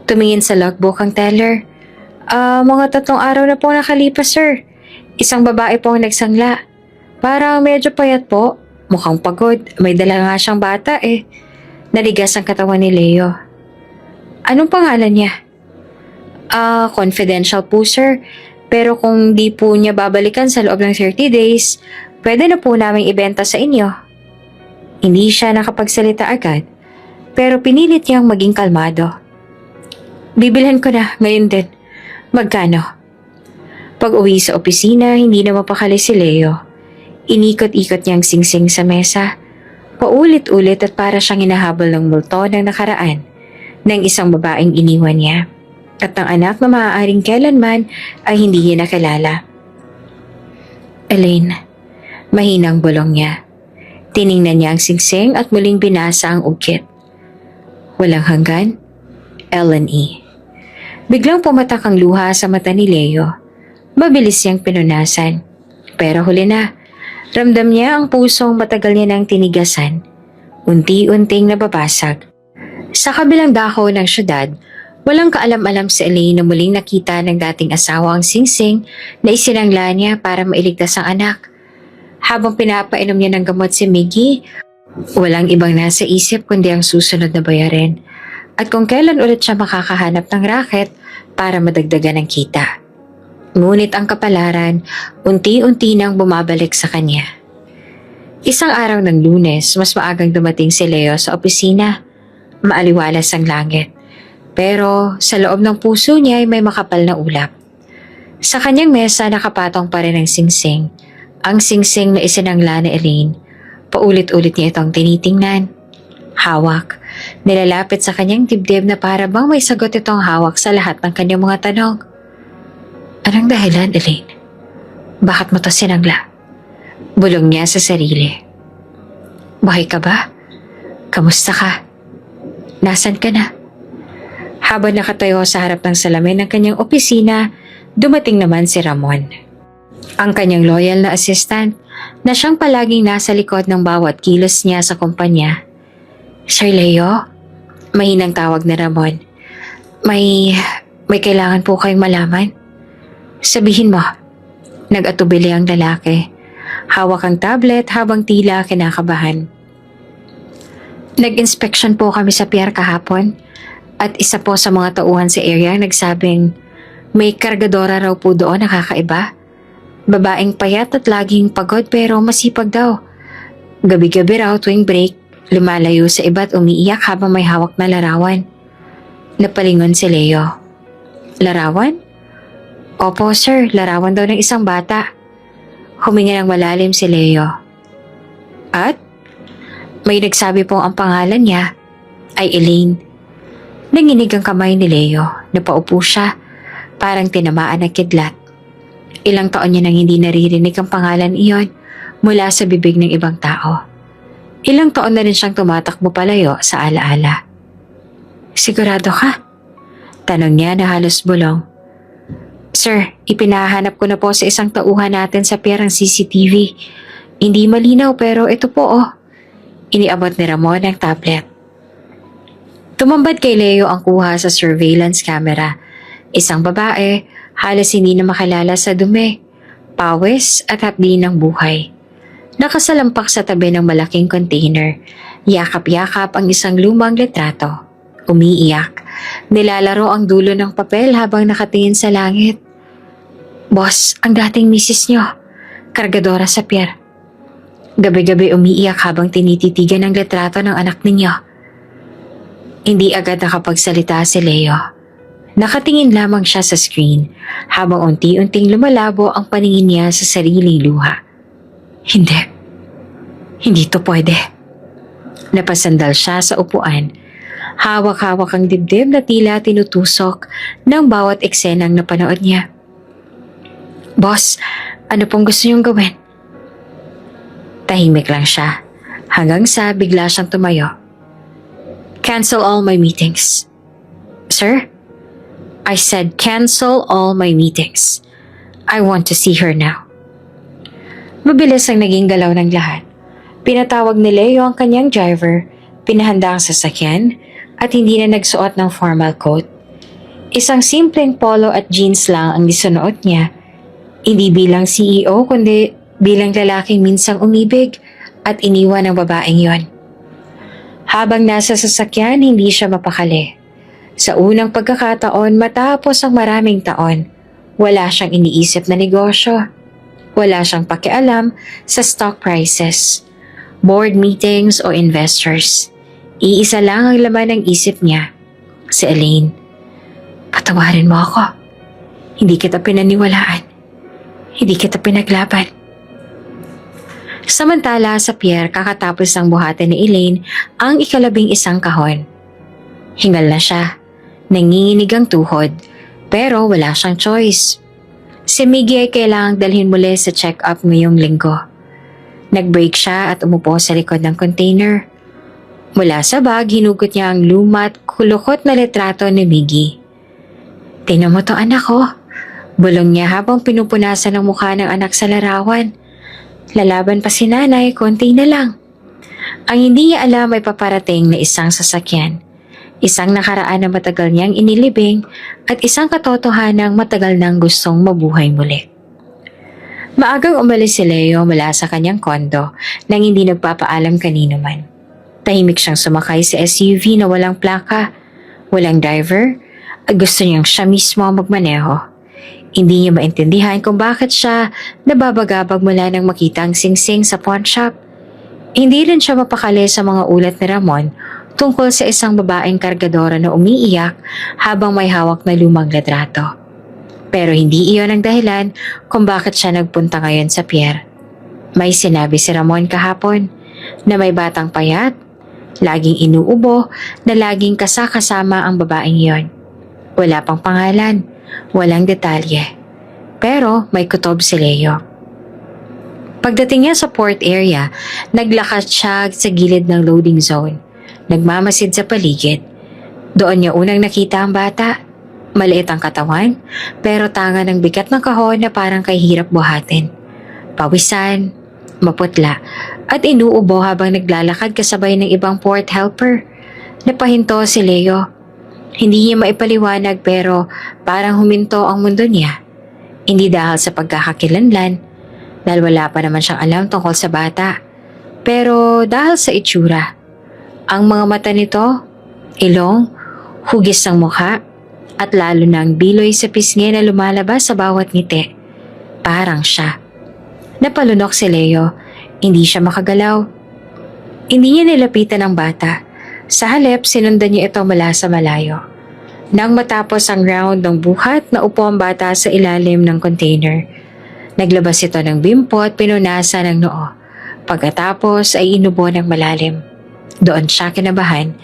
Tumingin sa logbook ang teller. Mga 3 araw na po nakalipas, sir. Isang babae po ang nagsangla. Parang medyo payat po. Mukhang pagod. May dala nga siyang bata eh. Naligas ang katawan ni Leo. Anong pangalan niya? Confidential po, sir. Pero kung di po niya babalikan sa loob ng 30 days, pwede na po namin ibenta sa inyo. Hindi siya nakapagsalita agad, pero pinilit niyang maging kalmado. Bibilhan ko na, ngayon din. Magkano? Pag-uwi sa opisina, hindi na mapakali si Leo. Inikot-ikot niyang singsing sa mesa. Paulit-ulit at para siyang hinahabol ng multo ng nakaraan ng isang babaeng iniwan niya at ng anak na maaaring kailanman ay hindi niya nakilala. Elaine, mahinang bulong niya. Tiningnan niya ang singsing at muling binasa ang ukit. Walang hanggan, L&E. Biglang pumatak ang luha sa mata ni Leo. Mabilis siyang pinunasan. Pero huli na. Ramdam niya ang pusong matagal niya nang tinigasan. Unti-unting nababasag. Sa kabilang dako ng syudad, walang kaalam-alam si Elaine na muling nakita ng dating asawa ang singsing na isinangla niya para mailigtas ang anak. Habang pinapainom niya ng gamot si Miggy, walang ibang nasa isip kundi ang susunod na bayarin. At kung kailan ulit siya makakahanap ng racket para madagdagan ng kita. Ngunit ang kapalaran, unti-unti nang bumabalik sa kanya. Isang araw ng Lunes, mas maagang dumating si Leo sa opisina. Maaliwalas ang langit. Pero sa loob ng puso niya ay may makapal na ulap. Sa kanyang mesa nakapatong pa rin ang singsing. Ang singsing na isinangla ni Elaine. Paulit-ulit niya itong tinitingnan. Hawak. Nilalapit sa kanyang dibdib na para bang may sagot itong hawak sa lahat ng kanyang mga tanong. Anong dahilan, Elaine? Bakit mo to sinangla? Bulong niya sa sarili. Buhay ka ba? Kamusta ka? Nasaan ka na? Habang nakatayo sa harap ng salamin ng kanyang opisina, dumating naman si Ramon. Ang kanyang loyal na assistant na siyang palaging nasa likod ng bawat kilos niya sa kumpanya. Sir Leo? Mahinang tawag na Ramon. May kailangan po kayong malaman. Sabihin mo. Nag-atubili ang lalaki. Hawak ang tablet habang tila kinakabahan. Nag-inspection po kami sa pier kahapon at isa po sa mga tauhan sa area nagsabing may kargadora raw po doon na kakaiba. Babaeng payat at laging pagod pero masipag daw. Gabi-gabi raw tuwing break, lumalayo sa iba't umiiyak habang may hawak na larawan. Napalingon si Leo. Larawan? Opo sir, larawan daw ng isang bata. Huminga ng malalim si Leo. At? May nagsabi pong ang pangalan niya ay Elaine. Nanginig ang kamay ni Leo. Napaupo siya, parang tinamaan ng kidlat. Ilang taon niya nang hindi naririnig ang pangalan iyon mula sa bibig ng ibang tao. Ilang taon na rin siyang tumatakbo palayo sa alaala. Sigurado ka? Tanong niya na halos bulong. Sir, ipinahanap ko na po sa isang tauhan natin sa pier ang CCTV. Hindi malinaw pero ito po oh. Iniabot ni Ramon ang tablet. Tumambad kay Leo ang kuha sa surveillance camera. Isang babae, halos hindi na makilala sa dumi, pawis at hapdi ng buhay. Nakasalampak sa tabi ng malaking container. Yakap-yakap ang isang lumang litrato. Umiiyak. Nilalaro ang dulo ng papel habang nakatingin sa langit. Boss, ang dating misis nyo. Kargadora sa pier. Gabi-gabi umiiyak habang tinititigan ang litrato ng anak ninyo. Hindi agad nakapagsalita si Leo. Nakatingin lamang siya sa screen habang unti-unting lumalabo ang paningin niya sa sariling luha. Hindi. Hindi to pwede. Napasandal siya sa upuan. Hawak-hawak ang dibdib na tila tinutusok ng bawat eksenang napanood niya. Boss, ano pong gusto niyong gawin? Tahimik lang siya hanggang sa bigla siyang tumayo. Cancel all my meetings. Sir? I said cancel all my meetings. I want to see her now. Mabilis ang naging galaw ng lahat. Pinatawag ni Leo ang kanyang driver, pinahanda ang sasakyan, at hindi na nagsuot ng formal coat. Isang simpleng polo at jeans lang ang isunuot niya, hindi bilang CEO kundi bilang lalaking minsang umibig at iniwan ng babaeng yon. Habang nasa sasakyan, hindi siya mapakali. Sa unang pagkakataon matapos ang maraming taon, wala siyang iniisip na negosyo. Wala siyang pakialam sa stock prices, board meetings o investors. Iisa lang ang laman ng isip niya, si Elaine. Patawarin mo ako. Hindi kita pinaniwalaan. Hindi kita pinaglaban. Samantala sa pier, kakatapos ng buhatin ni Elaine ang ika-11 kahon. Hingal na siya. Nanginginig ang tuhod, pero wala siyang choice. Si Miggy ay kailangang dalhin muli sa check-up ngayong linggo. Nag-break siya at umupo sa likod ng container. Mula sa bag, hinugot niya ang luma at kulukot na litrato ni Miggy. Tingnan mo to anak ko. Bulong niya habang pinupunasan ang mukha ng anak sa larawan. Lalaban pa si nanay, konti na lang. Ang hindi niya alam ay paparating na isang sasakyan. Isang nakaraan na matagal niyang inilibing at isang katotohanang matagal nang gustong mabuhay muli. Maagang umalis si Leo mula sa kanyang kondo nang hindi nagpapaalam kanino man. Tahimik siyang sumakay sa SUV na walang plaka, walang driver, at gusto niyang siya mismo ang magmaneho. Hindi niya maintindihan kung bakit siya nababagabag mula nang makita ang singsing sa pawn shop. Hindi rin siya mapakali sa mga ulat ni Ramon tungkol sa isang babaeng kargadora na umiiyak habang may hawak na lumang litrato. Pero hindi iyon ang dahilan kung bakit siya nagpunta ngayon sa pier. May sinabi si Ramon kahapon na may batang payat, laging inuubo, na laging kasama ang babaeng iyon. Wala pang pangalan, walang detalye. Pero may kutob si Leo. Pagdating niya sa port area, naglakad siya sa gilid ng loading zone. Nagmamasid sa paligid. Doon niya unang nakita ang bata. Maliit ang katawan, pero tanga ng bigat ng kahon na parang kay hirap buhatin. Pawisan, maputla, at inuubo habang naglalakad kasabay ng ibang port helper. Napahinto si Leo. Hindi niya maipaliwanag pero parang huminto ang mundo niya. Hindi dahil sa pagkakakilanlan, dahil wala pa naman siyang alam tungkol sa bata, pero dahil sa itsura. Ang mga mata nito, ilong, hugis ng mukha, at lalo na ang biloy sa pisngi na lumalabas sa bawat ngiti. Parang siya. Napalunok si Leo. Hindi siya makagalaw. Hindi niya nilapitan ang bata. Sa halip, sinundan niya ito mula sa malayo. Nang matapos ang round ng buhat, naupo ang bata sa ilalim ng container. Naglabas ito ng bimpo at pinunasan ng noo. Pagkatapos ay inubo ng malalim. Doon siya kinabahan.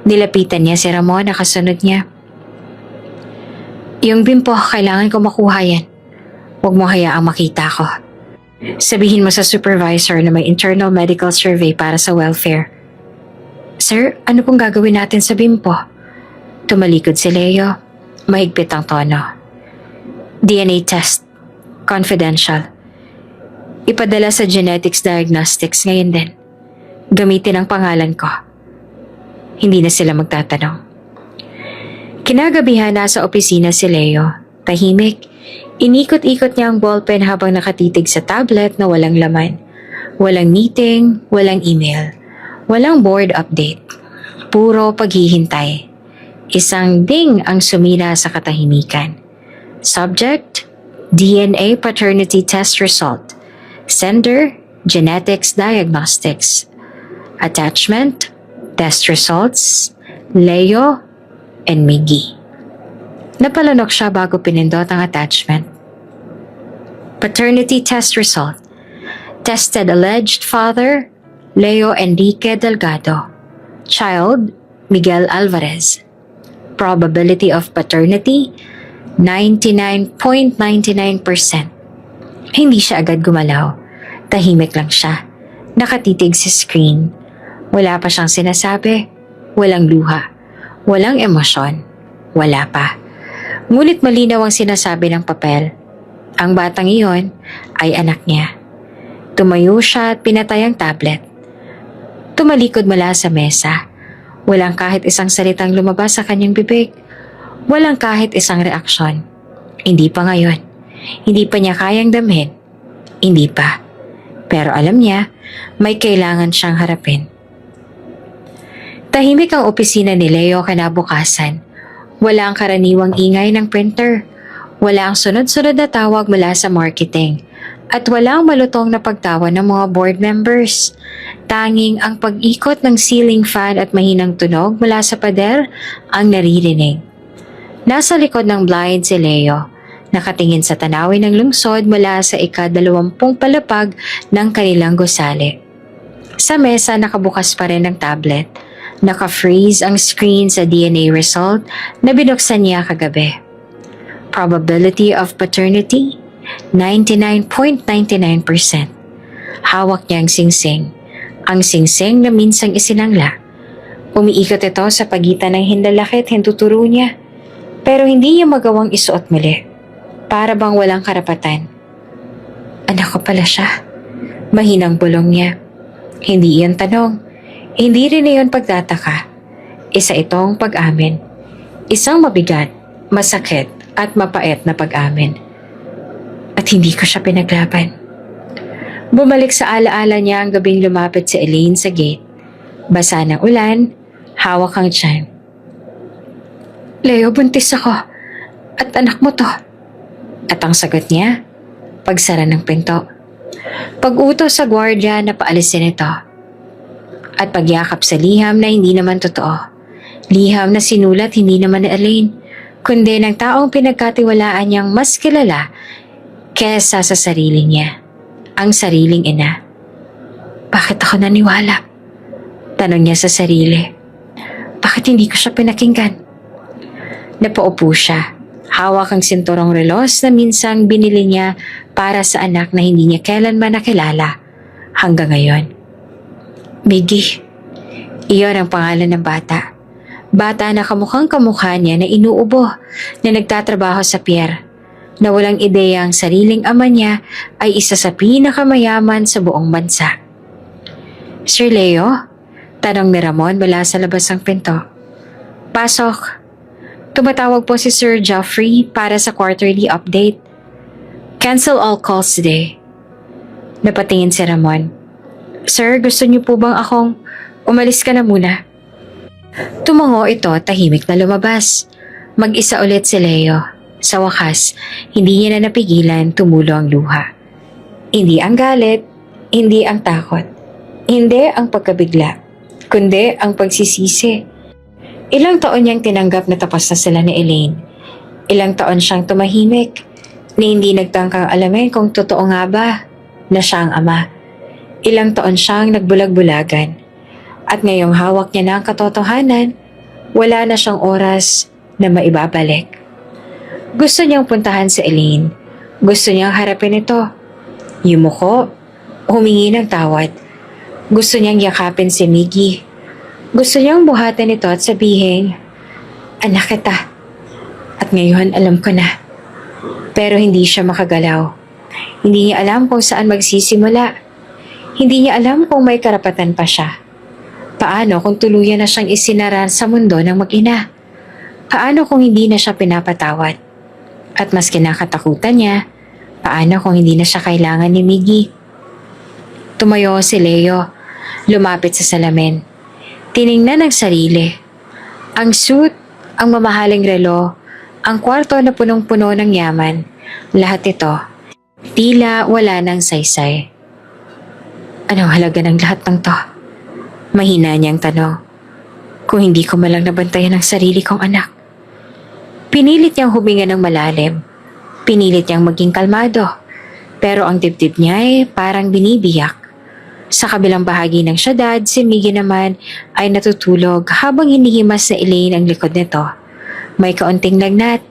Nilapitan niya si Ramon na kasunod niya. Yung bimpo, kailangan ko makuha yan. Huwag mo hayaang makita ko. Sabihin mo sa supervisor na may internal medical survey para sa welfare. Sir, ano pong gagawin natin sa bimpo? Tumalikod si Leo. Mahigpit ang tono. DNA test. Confidential. Ipadala sa genetics diagnostics ngayon din. Gamitin ang pangalan ko. Hindi na sila magtatanong. Kinagabihan na sa opisina si Leo. Tahimik. Inikot-ikot niya ang ballpen habang nakatitig sa tablet na walang laman. Walang meeting, walang email. Walang board update. Puro paghihintay. Isang ding ang sumira sa katahimikan. Subject, DNA paternity test result. Sender, genetics diagnostics. Attachment, test results, Leo, and Miggy. Napalunok siya bago pinindot ang attachment. Paternity test result. Tested alleged father, Leo Enrique Delgado. Child, Miguel Alvarez. Probability of paternity, 99.99%. Hindi siya agad gumalaw. Tahimik lang siya. Nakatitig sa screen. Wala pa siyang sinasabi. Walang luha. Walang emosyon. Wala pa. Ngunit malinaw ang sinasabi ng papel. Ang batang iyon ay anak niya. Tumayo siya at pinatay ang tablet. Tumalikod mula sa mesa. Walang kahit isang salitang lumabas sa kanyang bibig. Walang kahit isang reaksyon. Hindi pa ngayon. Hindi pa niya kayang damhin. Hindi pa. Pero alam niya, may kailangan siyang harapin. Tahimik ang opisina ni Leo kinabukasan. Wala ang karaniwang ingay ng printer. Wala ang sunod-sunod na tawag mula sa marketing. At wala ang malutong na pagtawa ng mga board members. Tanging ang pag-ikot ng ceiling fan at mahinang tunog mula sa pader ang naririnig. Nasa likod ng blind si Leo. Nakatingin sa tanawin ng lungsod mula sa ika-20 palapag ng kanilang gusali. Sa mesa nakabukas pa rin ang tablet. Naka-freeze ang screen sa DNA result na binuksan niya kagabi. Probability of paternity, 99.99%. Hawak niya ang singsing. Ang singsing na minsang isinangla. Umiikot ito sa pagitan ng hindalakit hinduturo niya. Pero hindi niya magawang isuot muli. Para bang walang karapatan. Anak ko pala siya. Mahinang bulong niya. Hindi iyon tanong. Hindi rin iyon pagtataka. Isa itong pag-amin. Isang mabigat, masakit at mapait na pag-amin. At hindi ko siya pinaglaban. Bumalik sa alaala niya ang gabing lumapit si Elaine sa gate. Basa ng ulan, hawak ang tiyan. Leo, buntis ako. At anak mo to. At ang sagot niya, pagsara ng pinto. Pag-utos sa gwardiya na paalisin ito. At pagyakap sa liham na hindi naman totoo. Liham na sinulat hindi naman ni Elaine, kundi ng taong pinagkatiwalaan niyang mas kilala kesa sa sarili niya. Ang sariling ina. Bakit ako naniwala? Tanong niya sa sarili. Bakit hindi ko siya pinakinggan? Napaupo siya. Hawak ang sinturong relos na minsang binili niya para sa anak na hindi niya kailanman nakilala hanggang ngayon. Miggy. Iyon ang pangalan ng bata. Bata na kamukhang kamukha niya na inuubo na nagtatrabaho sa pier. Na walang ideya ang sariling ama niya ay isa sa pinakamayaman sa buong bansa. Sir Leo? Tanong ni Ramon mula sa labas ng pinto. Pasok. Tumatawag po si Sir Geoffrey para sa quarterly update. Cancel all calls today. Napatingin si Ramon. Sir, gusto niyo po bang akong umalis ka na muna? Tumango ito, tahimik na lumabas. Mag-isa ulit si Leo. Sa wakas, hindi niya na napigilan tumulo ang luha. Hindi ang galit, hindi ang takot, hindi ang pagkabigla, kundi ang pagsisisi. Ilang taon niyang tinanggap na tapos na sila ni Elaine. Ilang taon siyang tumahimik na hindi nagtangkang alamin kung totoo nga ba na siya ang ama. Ilang taon siyang nagbulag-bulagan. At ngayong hawak niya na ang katotohanan, wala na siyang oras na maibabalik. Gusto niyang puntahan si Elaine. Gusto niyang harapin ito. Yumuko, humingi ng tawad. Gusto niyang yakapin si Miggy. Gusto niyang buhatin ito at sabihin, anak kita. At ngayon alam ko na. Pero hindi siya makagalaw. Hindi niya alam kung saan magsisimula. Hindi niya alam kung may karapatan pa siya. Paano kung tuluyan na siyang isinara sa mundo ng mag-ina? Paano kung hindi na siya pinapatawad? At mas kinakatakutan niya, paano kung hindi na siya kailangan ni Miggy? Tumayo si Leo, lumapit sa salamin. Tiningnan ang sarili. Ang suit, ang mamahaling relo, ang kwarto na punong-puno ng yaman, lahat ito, tila wala ng saysay. Anong halaga ng lahat ng to? Mahina niyang tanong. Kung hindi ko malang nabantayan ang sarili kong anak. Pinilit niyang huminga ng malalim. Pinilit niyang maging kalmado. Pero ang dibdib niya ay parang binibiyak. Sa kabilang bahagi ng syudad, si Miggy naman ay natutulog habang hinihimas na Elaine ang likod nito. May kaunting lagnat,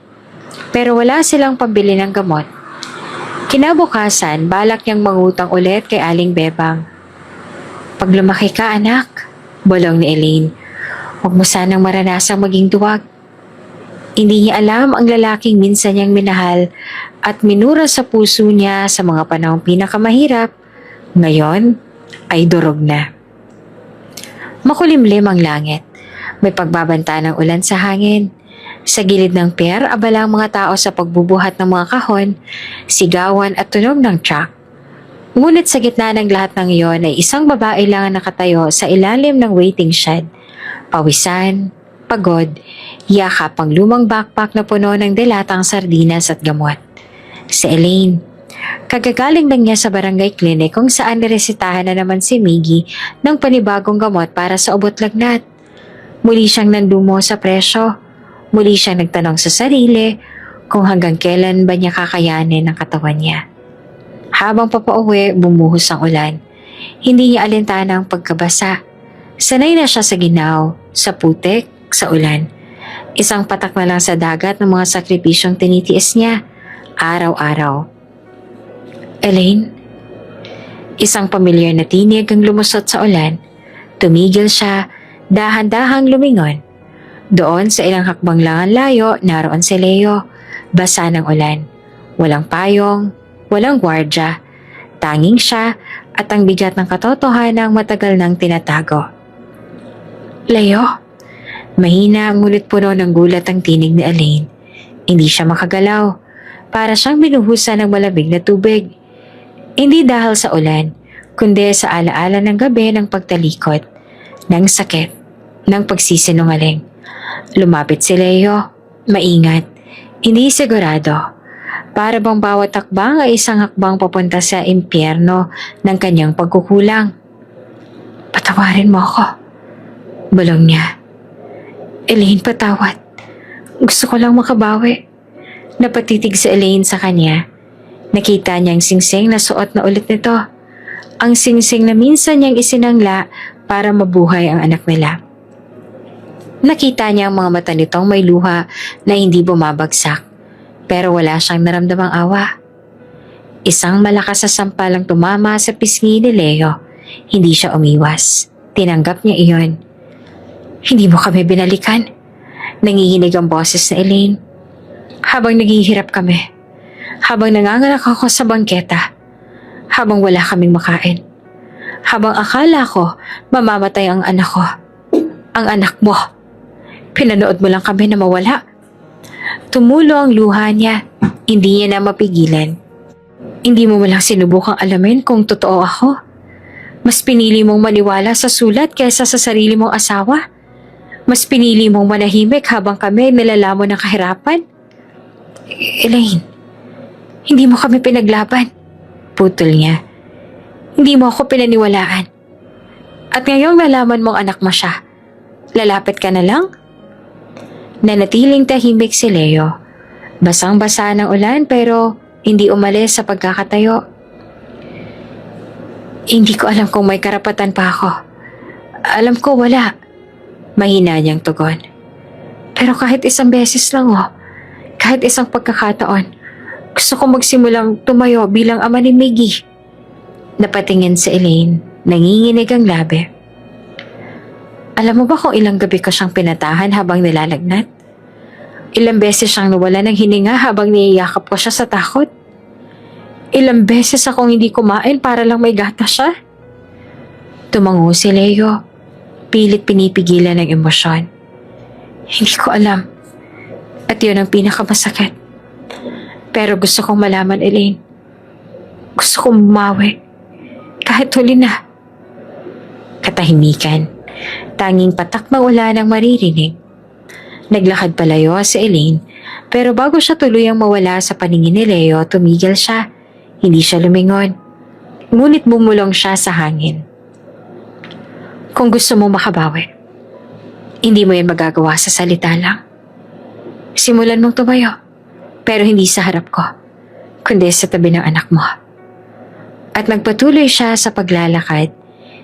pero wala silang pambili ng gamot. Kinabukasan, balak niyang mangutang ulit kay Aling Bebang. Pag lumaki ka, anak, bulong ni Elaine, huwag mo sanang maranasang maging duwag. Hindi niya alam ang lalaking minsan niyang minahal at minura sa puso niya sa mga panahong pinakamahirap, ngayon ay durog na. Makulimlim ang langit. May pagbabanta ng ulan sa hangin. Sa gilid ng pier, abala ang mga tao sa pagbubuhat ng mga kahon, sigawan at tunog ng truck. Ngunit sa gitna ng lahat ng iyon ay isang babae lang ang nakatayo sa ilalim ng waiting shed. Pawisan, pagod, yakap ang lumang backpack na puno ng delatang sardinas at gamot. Si Elaine. Kagagaling lang niya sa barangay clinic kung saan niresitahan na naman si Miggy ng panibagong gamot para sa ubot lagnat. Muli siyang nandumo sa presyo. Muli siyang nagtanong sa sarili kung hanggang kailan ba niya kakayanin ang katawan niya. Habang papauwi, bumuhos ang ulan. Hindi niya alintana ang pagkabasa. Sanay na siya sa ginaw, sa putik, sa ulan. Isang patak na lang sa dagat ng mga sakripisyong tinitiis niya, araw-araw. Elaine? Isang pamilyar na tinig ang lumusot sa ulan. Tumigil siya, dahan-dahang lumingon. Doon sa ilang hakbang lang ang layo, naroon si Leo. Basa ng ulan. Walang payong, walang gwardya. Tanging siya at ang bigat ng katotohanan ang matagal nang tinatago. Leo? Mahina ngunit puno ng gulat ang tinig ni Elaine. Hindi siya makagalaw. Para siyang binuhusan ng malamig na tubig. Hindi dahil sa ulan, kundi sa alaala ng gabi ng pagtalikod, ng sakit, ng pagsisinungaling. Lumapit si Leo, maingat, hindi sigurado. Para bang bawat hakbang ay isang hakbang papunta sa impyerno ng kanyang pagkukulang. Patawarin mo ako, bulong niya. Elaine, patawad. Gusto ko lang makabawi. Napatitig si Elaine sa kanya. Nakita niyang singsing na suot na ulit nito. Ang singsing na minsan niyang isinangla para mabuhay ang anak nila. Nakita niya ang mga mata nitong may luha na hindi bumabagsak. Pero wala siyang naramdamang awa. Isang malakas na sampalang tumama sa pisngi ni Leo. Hindi siya umiwas. Tinanggap niya iyon. Hindi mo kami binalikan. Nanginginig ang boses ni Elaine. Habang naghihirap kami. Habang nanganganak ako sa bangketa. Habang wala kaming makain. Habang akala ko mamamatay ang anak ko. Ang anak mo. Pinanood mo lang kami na mawala. Tumulo ang luha niya. Hindi niya na mapigilan. Hindi mo malang sinubukang alamin kung totoo ako. Mas pinili mong maniwala sa sulat kaysa sa sarili mong asawa. Mas pinili mong manahimik habang kami nilalamon ng kahirapan. Elaine, hindi mo kami pinaglaban. Putol niya. Hindi mo ako pinaniwalaan. At ngayong nalaman mong anak mo siya, lalapit ka na lang? Nanatiling tahimik si Leo. Basang-basa ng ulan pero hindi umalis sa pagkakatayo. Hindi ko alam kung may karapatan pa ako. Alam ko wala. Mahina niyang tugon. Pero kahit isang beses lang kahit isang pagkakataon, gusto ko magsimulang tumayo bilang ama ni Miggy. Napatingin si Elaine, nanginginig ang labi. Alam mo ba kung ilang gabi ko siyang pinatahan habang nilalagnat? Ilang beses siyang nawala ng hininga habang niyayakap ko siya sa takot. Ilang beses akong hindi kumain para lang may gata siya. Tumango si Leo. Pilit pinipigilan ng emosyon. Hindi ko alam. At yun ang pinakamasakit. Pero gusto kong malaman, Elaine. Gusto kong bumawi. Kahit huli na. Katahimikan. Tanging patak ng ulan ang maririnig. Naglakad palayo si Elaine, pero bago siya tuluyang mawala sa paningin ni Leo, tumigil siya. Hindi siya lumingon. Ngunit bumulong siya sa hangin. Kung gusto mo makabawi, hindi mo yan magagawa sa salita lang. Simulan mong tumayo, pero hindi sa harap ko, kundi sa tabi ng anak mo. At nagpatuloy siya sa paglalakad.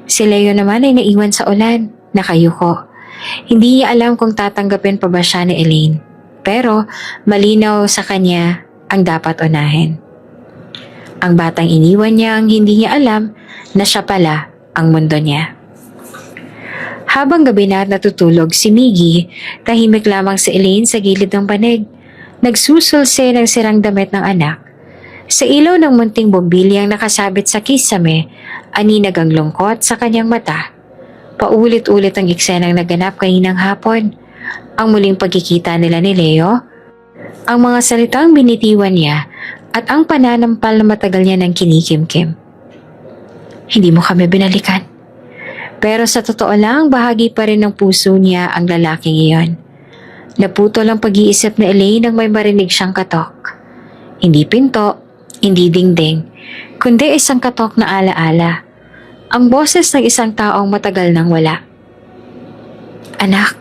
Si Leo naman ay naiwan sa ulan, nakayuko. Hindi niya alam kung tatanggapin pa ba siya ni Elaine, pero malinaw sa kanya ang dapat unahin. Ang batang iniwan niya ang hindi niya alam na siya pala ang mundo niya. Habang gabi na at natutulog si Miggy, tahimik lamang si Elaine sa gilid ng panig. Nagsusulse ng sirang damit ng anak. Sa ilaw ng munting bombilyang nakasabit sa kisame, aninag ang lungkot sa kanyang mata. Paulit-ulit ang eksenang naganap kaninang hapon. Ang muling pagkikita nila ni Leo, ang mga salitang binitiwan niya at ang pananampal na matagal niya ng kinikimkim. Hindi mo kami binalikan. Pero sa totoo lang, bahagi pa rin ng puso niya ang lalaking iyon. Naputol ang pag-iisip ni Elaine nang may marinig siyang katok. Hindi pinto, hindi dingding, kundi isang katok na alaala. Ang boses ng isang taong matagal nang wala. Anak,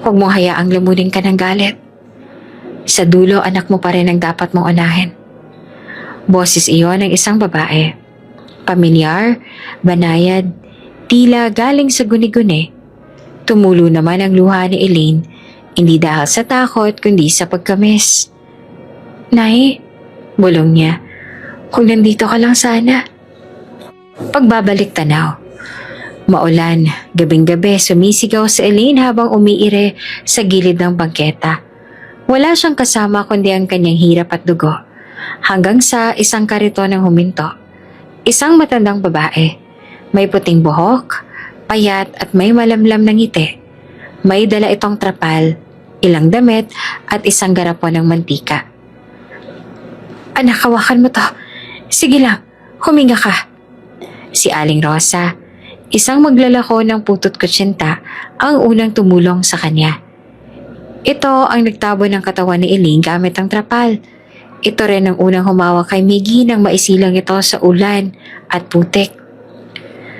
huwag mong hayaang lumunin ka ng galit. Sa dulo, anak mo pa rin ang dapat mong unahin. Boses iyon ng isang babae. Pamilyar, banayad, tila galing sa guni-guni. Tumulo naman ang luha ni Elaine, hindi dahil sa takot kundi sa pagkamis. Nay, bulong niya, kung nandito ka lang sana. Pagbabalik tanaw. Maulan, gabing-gabi sumisigaw si Elaine habang umiire sa gilid ng bangketa. Wala siyang kasama kundi ang kanyang hirap at dugo. Hanggang sa isang kariton ang huminto. Isang matandang babae. May puting buhok, payat at may malamlam na ngiti. May dala itong trapal, ilang damit at isang garapon ng mantika. Anak, hawakan mo to. Sige lang, huminga ka. Si Aling Rosa, isang maglalako ng putot kutsinta, ang unang tumulong sa kanya. Ito ang nagtabo ng katawan ni Elaine gamit ang trapal. Ito rin ang unang humawak kay Miggy nang maisilang ito sa ulan at putik.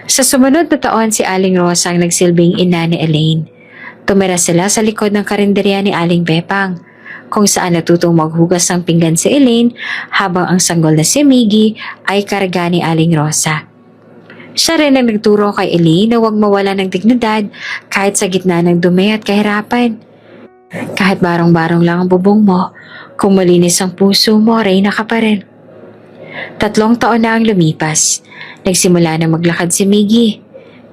Sa sumunod na taon, si Aling Rosa ang nagsilbing ina ni Elaine. Tumira sila sa likod ng karinderya ni Aling Bepang, kung saan natutong maghugas ng pinggan si Elaine habang ang sanggol na si Miggy ay karga ni Aling Rosa. Siya rin ang nagturo kay Elaine na huwag mawala ng dignidad kahit sa gitna ng dumi at kahirapan. Kahit barong-barong lang ang bubong mo, kung malinis ang puso mo, reyna ka pa rin. 3 taon na ang lumipas. Nagsimula na maglakad si Miggy.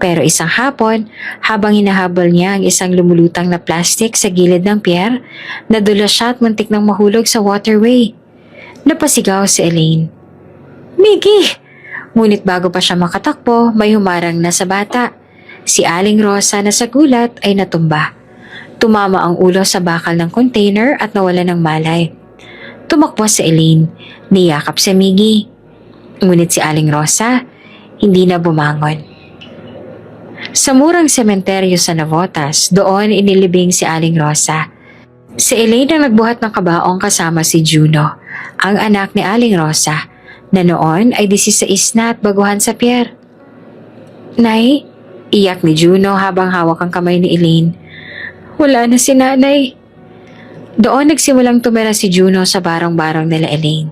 Pero isang hapon, habang hinahabol niya ang isang lumulutang na plastic sa gilid ng pier, nadulas siya at muntik nang mahulog sa waterway. Napasigaw si Elaine. Miggy! Ngunit bago pa siya makatakbo, may humarang na sa bata. Si Aling Rosa na sa gulat ay natumba. Tumama ang ulo sa bakal ng container at nawala ng malay. Tumakbo si Elaine, niyakap si Miggy. Ngunit si Aling Rosa, hindi na bumangon. Sa murang sementeryo sa Navotas, doon inilibing si Aling Rosa. Si Elaine ang nagbuhat ng kabaong kasama si Juno, ang anak ni Aling Rosa, na noon ay 16 na at baguhan sa pier. Nay, iyak ni Juno habang hawak ang kamay ni Elaine. Wala na si nanay. Doon nagsimulang tumira si Juno sa barong-barong nila Elaine,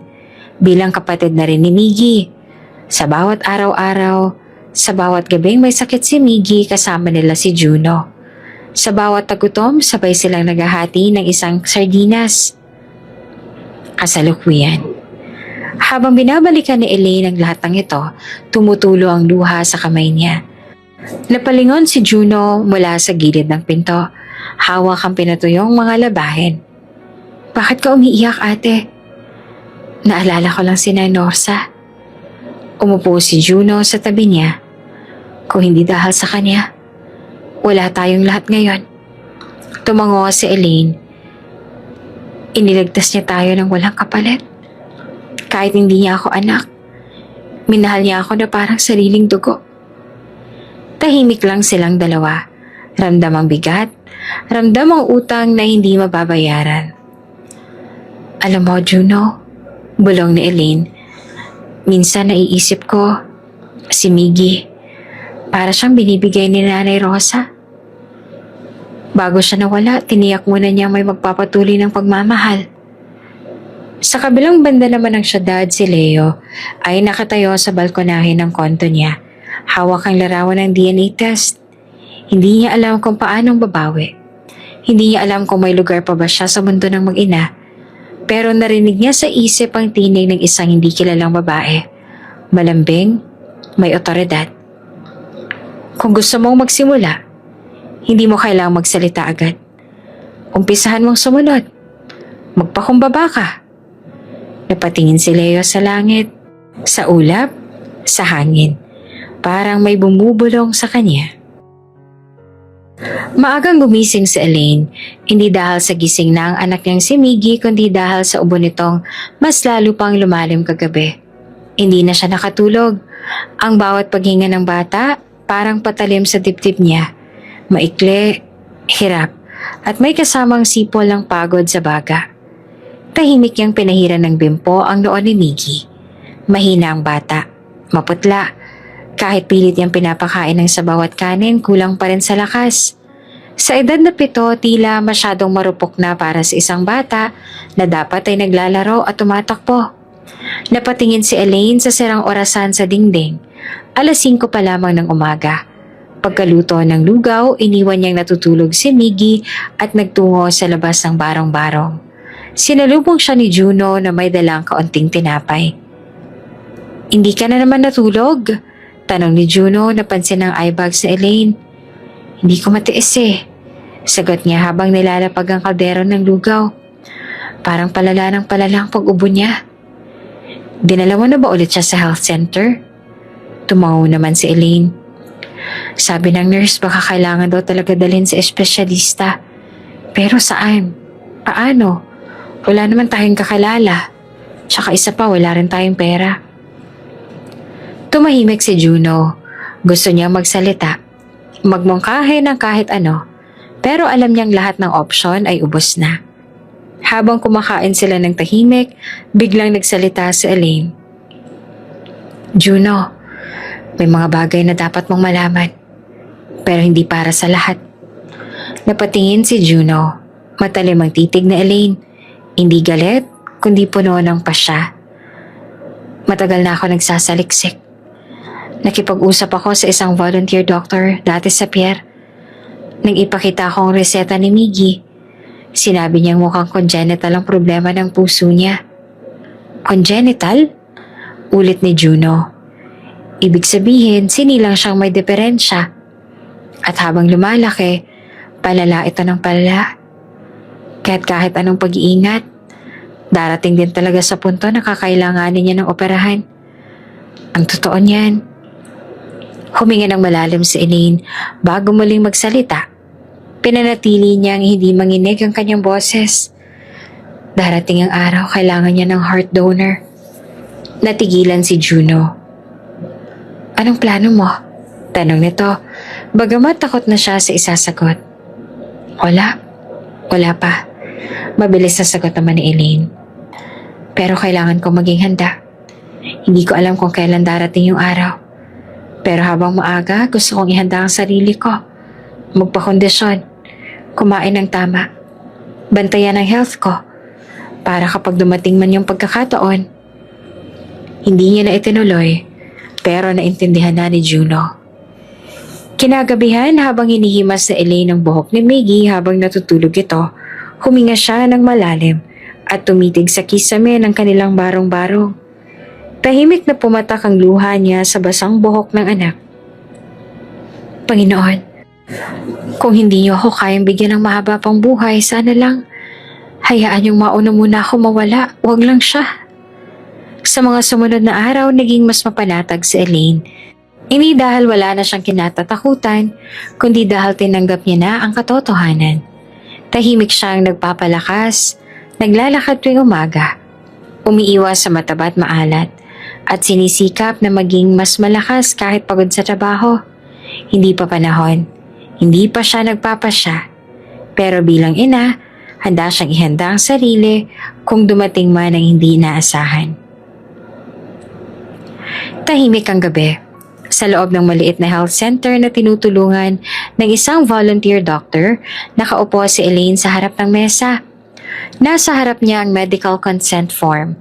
bilang kapatid na rin ni Miggy. Sa bawat araw-araw, sa bawat gabing may sakit si Miggy, kasama nila si Juno. Sa bawat tagutom, sabay silang naghahati ng isang sardinas. Kasalukuyan. Habang binabalikan ni Elaine ang lahat ng ito, tumutulo ang luha sa kamay niya. Napalingon si Juno mula sa gilid ng pinto. Hawak ang pinatuyong mga labahin. Bakit ka umiiyak, ate? Naalala ko lang si Nay Norsa. Umupo si Juno sa tabi niya. Kung hindi dahil sa kanya, wala tayong lahat ngayon. Tumango si Elaine. Iniligtas niya tayo ng walang kapalit. Kahit hindi niya ako anak, minahal niya ako na parang sariling dugo. Tahimik lang silang dalawa. Ramdam ang bigat, ramdam ang utang na hindi mababayaran. Alam mo, Juno, bulong ni Elaine, minsan naiisip ko, si Miggy, para siyang binibigay ni Nanay Rosa. Bago siya nawala, tiniyak muna niya may magpapatuloy ng pagmamahal. Sa kabilang banda naman ng syudad, si Leo ay nakatayo sa balkonahe ng konto niya. Hawak ang larawan ng DNA test. Hindi niya alam kung paanong babawi. Hindi niya alam kung may lugar pa ba siya sa mundo ng mag-ina. Pero narinig niya sa isip ang tinig ng isang hindi kilalang babae. Malambing, may otoridad. Kung gusto mong magsimula, hindi mo kailangang magsalita agad. Umpisahan mong sumunod. Magpakumbaba ka. Napatingin si Leo sa langit, sa ulap, sa hangin. Parang may bumubulong sa kanya. Maagang gumising si Elaine, hindi dahil sa gising na ang anak niyang si Miggy, kundi dahil sa ubo nitong mas lalo pang lumalim kagabi. Hindi na siya nakatulog. Ang bawat paghinga ng bata, parang patalim sa dibdib niya. Maikli, hirap, at may kasamang sipol ng pagod sa baga. Tahimik niyang pinahiran ng bimpo ang noon ni Miggy. Mahina ang bata, maputla. Kahit pilit niyang pinapakain ng sabaw at kanin, kulang pa rin sa lakas. Sa edad na 7, tila masyadong marupok na para sa isang bata na dapat ay naglalaro at tumatakbo. Napatingin si Elaine sa sirang orasan sa dingding. 5:00 pa lamang ng umaga. Pagkaluto ng lugaw, iniwan niyang natutulog si Miggy at nagtungo sa labas ng barong-barong. Sinalubong siya ni Juno na may dalang kaunting tinapay. "Hindi ka na naman natulog?" Tanong ni Juno, napansin ng eyebags ni Elaine. "Hindi ko matiis eh," sagot niya habang nilalapag ang kaldero ng lugaw. Parang palala ng palala ang pag-ubo niya. "Dinala mo na ba ulit siya sa health center?" Tumango naman si Elaine. "Sabi ng nurse baka kailangan daw talaga dalhin sa espesyalista. Pero saan? Paano? Wala naman tayong kakilala. Tsaka isa pa, wala rin tayong pera." Tumahimik si Juno. Gusto niya magsalita, magmungkahi ng kahit ano, pero alam niyang lahat ng opsyon ay ubos na. Habang kumakain sila ng tahimik, biglang nagsalita si Elaine. "Juno, may mga bagay na dapat mong malaman, pero hindi para sa lahat." Napatingin si Juno, matalim ang titig na Elaine. Hindi galit, kundi puno ng pasya. "Matagal na ako nagsasaliksik. Nakipag-usap ako sa isang volunteer doctor dati sa Pierre. Nang ipakita ko ang reseta ni Miggy, sinabi niyang mukhang congenital ang problema ng puso niya." "Congenital?" Ulit ni Juno. Ibig sabihin, sinilang siyang may diferensya. At habang lumalaki, palala ito ng palala. Kahit anong pag-iingat, darating din talaga sa punto na kakailanganin niya ng operahan. Ang totoo niyan. Huminga ng malalim si Elaine bago muling magsalita. Pinanatili niyang hindi manginig ang kanyang boses. Darating ang araw, kailangan niya ng heart donor. Natigilan si Juno. "Anong plano mo?" Tanong nito, bagamat takot na siya sa isasagot. Wala pa. Mabilis na sagot naman ni Elaine. "Pero kailangan ko maging handa. Hindi ko alam kung kailan darating yung araw. Pero habang maaga, gusto kong ihanda ang sarili ko. Magpakondisyon, kumain ng tama, bantayan ang health ko, para kapag dumating man yung pagkakataon." Hindi niya na itinuloy, pero naintindihan na ni Juno. Kinagabihan, habang hinihimas na Elaine ang buhok ni Miggy habang natutulog ito, huminga siya ng malalim at tumitig sa kisame ng kanilang barong-barong. Tahimik na pumatak ang luha niya sa basang buhok ng anak. "Panginoon, kung hindi niyo ako kayang bigyan ng mahaba pang buhay, sana lang Hayaan yung mauna muna ako mawala, wag lang siya. Sa mga sumunod na araw, naging mas mapanatag si Elaine. Hindi dahil wala na siyang kinatatakutan, kundi dahil tinanggap niya na ang katotohanan. Tahimik siyang nagpapalakas, naglalakad tuwing umaga, umiiwas sa mataba at maalat, at sinisikap na maging mas malakas kahit pagod sa trabaho. Hindi pa panahon, hindi pa siya nagpapasya. Pero bilang ina, handa siyang ihanda ang sarili kung dumating man ang hindi inaasahan. Tahimik ang gabi. Sa loob ng maliit na health center na tinutulungan ng isang volunteer doctor, nakaupo si Elaine sa harap ng mesa. Nasa harap niya ang medical consent form,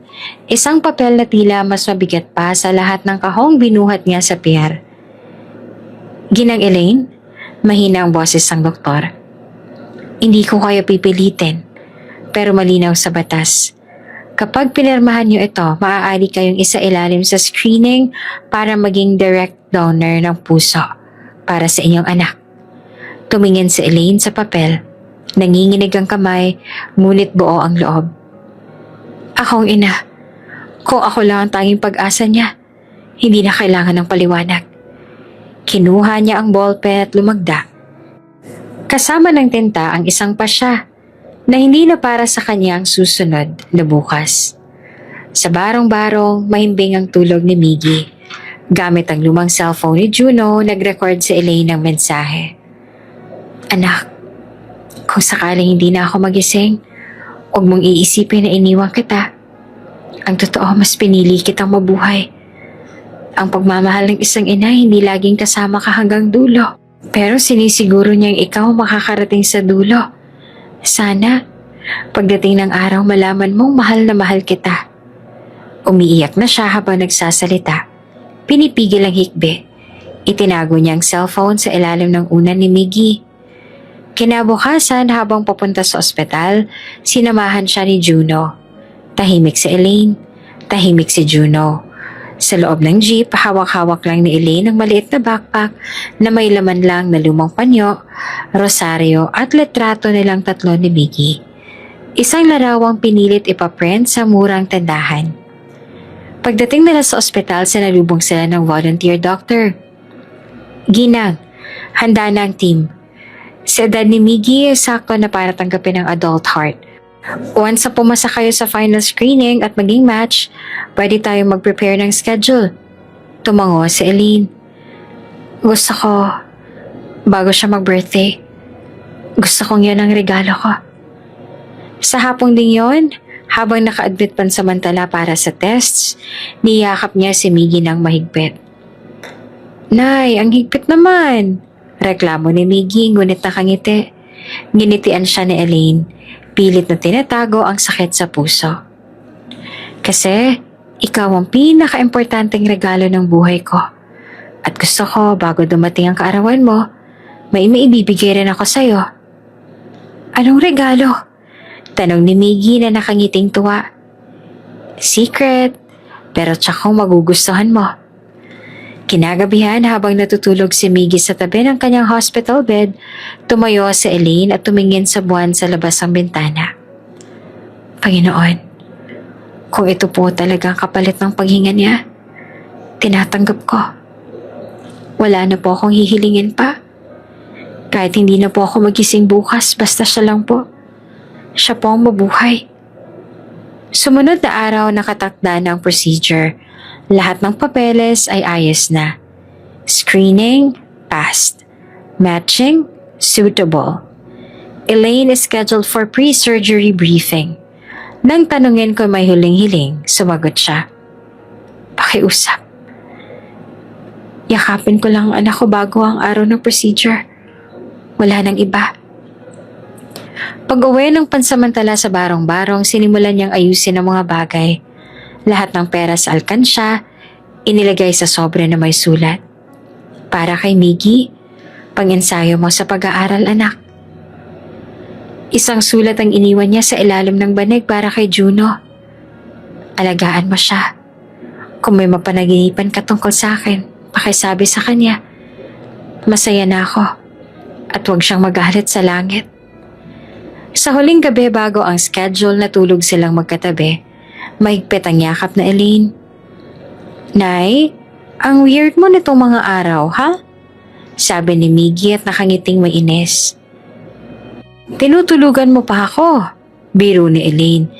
isang papel na tila mas mabigat pa sa lahat ng kahong binuhat niya sa PR. Ginang Elaine, mahina ang boses ng doktor. Hindi ko kayo pipilitin, pero malinaw sa batas. Kapag pinirmahan niyo ito, maaari kayong isailalim sa screening para maging direct donor ng puso para sa inyong anak. Tumingin si Elaine sa papel. Nanginginig ang kamay, ngunit buo ang loob. Akong ina. Kung ako lang ang tanging pag-asa niya, hindi na kailangan ng paliwanag. Kinuha niya ang ballpen at lumagda. Kasama ng tinta ang isang pasya na hindi na para sa kanya ang susunod na bukas. Sa barong-barong, mahimbing ang tulog ni Miggy. Gamit ang lumang cellphone ni Juno, nag-record si Elaine ng mensahe. Anak, kung sakaling hindi na ako magising, huwag mong iisipin na iniwan kita. Ang totoo, mas pinili kitang mabuhay. Ang pagmamahal ng isang ina, hindi laging kasama ka hanggang dulo. Pero sinisiguro niyang ikaw makakarating sa dulo. Sana, pagdating ng araw malaman mong mahal na mahal kita. Umiiyak na siya habang nagsasalita. Pinipigil ang hikbi. Itinago niya ang cellphone sa ilalim ng unan ni Miggy. Kinabukasan habang papunta sa ospital, sinamahan siya ni Juno. Tahimik si Elaine, tahimik si Juno. Sa loob ng jeep, hawak-hawak lang ni Elaine ang maliit na backpack na may laman lang na lumang panyo, rosaryo at letrato nilang tatlo ni Miggy. Isang larawang pinilit ipaprint sa murang tindahan. Pagdating nila sa ospital, sinalubong sila ng volunteer doctor. Ginang, handa na ang team. Sa edad ni Miggy, sakto na para tanggapin ang adult heart. Once na pumasa kayo sa final screening at maging match, pwede tayong mag-prepare ng schedule. Tumango si Elaine. Gusto ko, bago siya mag-birthday, gusto kong yan ang regalo ko. Sa hapong din yon, habang naka-admit pansamantala para sa tests, niyakap niya si Miggy ng mahigpit. Nay, ang higpit naman! Reklamo ni Miggy, ngunit nakangiti. Ginitian siya ni Elaine. Pilit na tinatago ang sakit sa puso. Kasi, ikaw ang pinaka-importanteng regalo ng buhay ko. At gusto ko, bago dumating ang kaarawan mo, may maibibigay rin ako sa'yo. Anong regalo? Tanong ni Miggy na nakangiting tuwa. Secret, pero tsak kong magugustuhan mo. Kinagabihan habang natutulog si Miggy sa tabi ng kanyang hospital bed, tumayo si Elaine at tumingin sa buwan sa labas ng bintana. Panginoon, kung ito po talagang kapalit ng paghinga niya, tinatanggap ko. Wala na po akong hihilingin pa. Kahit hindi na po ako magising bukas, basta siya lang po. Siya po ang mabuhay. Sumunod na araw, nakatakda na ang procedure. Lahat ng papeles ay ayos na. Screening, passed. Matching, suitable. Elaine is scheduled for pre-surgery briefing. Nang tanungin ko may huling-hiling, sumagot siya. Pakiusap. Yakapin ko lang ang anak ko bago ang araw ng procedure. Wala nang iba. Pag-uwi ng pansamantala sa barong-barong, sinimulan niyang ayusin ang mga bagay. Lahat ng pera sa alkansya, inilagay sa sobre na may sulat. Para kay Miggy, pang-ensayo mo sa pag-aaral, anak. Isang sulat ang iniwan niya sa ilalim ng banig para kay Juno. Alagaan mo siya. Kung may mapanaginipan ka tungkol sa akin, pakisabi sa kanya. Masaya na ako. At huwag siyang magalit sa langit. Sa huling gabi bago ang schedule na tulog silang magkatabi, mahigpit ang yakap na Elaine. Nay, ang weird mo nitong mga araw, ha? Sabi ni Miggy at nakangiting mainis. Tinutulugan mo pa ako, biro ni Elaine.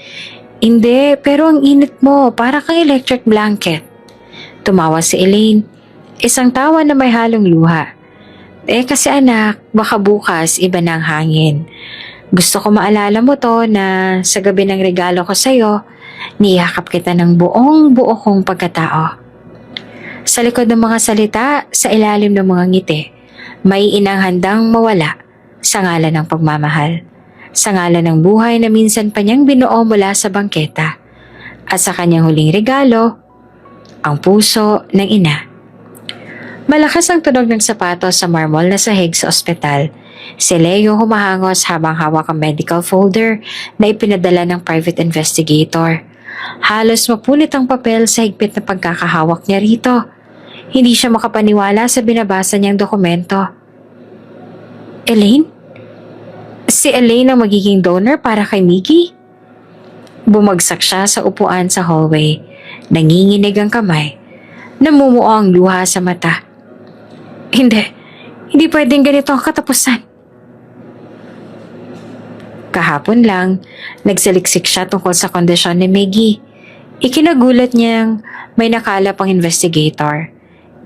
Hindi, pero ang init mo, para kang electric blanket. Tumawa si Elaine, isang tawa na may halong luha. Kasi anak, baka bukas iba na ang hangin. Gusto ko maalala mo to na sa gabi ng regalo ko sa'yo, niyakap kita ng buong buo kong pagkatao. Sa likod ng mga salita, sa ilalim ng mga ngiti, may inang handang mawala sa ngalan ng pagmamahal. Sa ngalan ng buhay na minsan pa niyang binuo mula sa bangketa. At sa kanyang huling regalo, ang puso ng ina. Malakas ang tunog ng sapatos sa marmol na sahig sa ospital. Si Leo humahangos habang hawak ang medical folder na ipinadala ng private investigator. Halos mapunit ang papel sa higpit na pagkakahawak niya rito. Hindi siya makapaniwala sa binabasa niyang dokumento. Elaine? Si Elaine ang magiging donor para kay Miggy? Bumagsak siya sa upuan sa hallway. Nanginginig ang kamay. Namumuo ang luha sa mata. Hindi pwedeng ganito ang katapusan. Kahapon lang, nagsaliksik siya tungkol sa kondisyon ni Miggy. Ikinagulat niyang may nakalap ang investigator.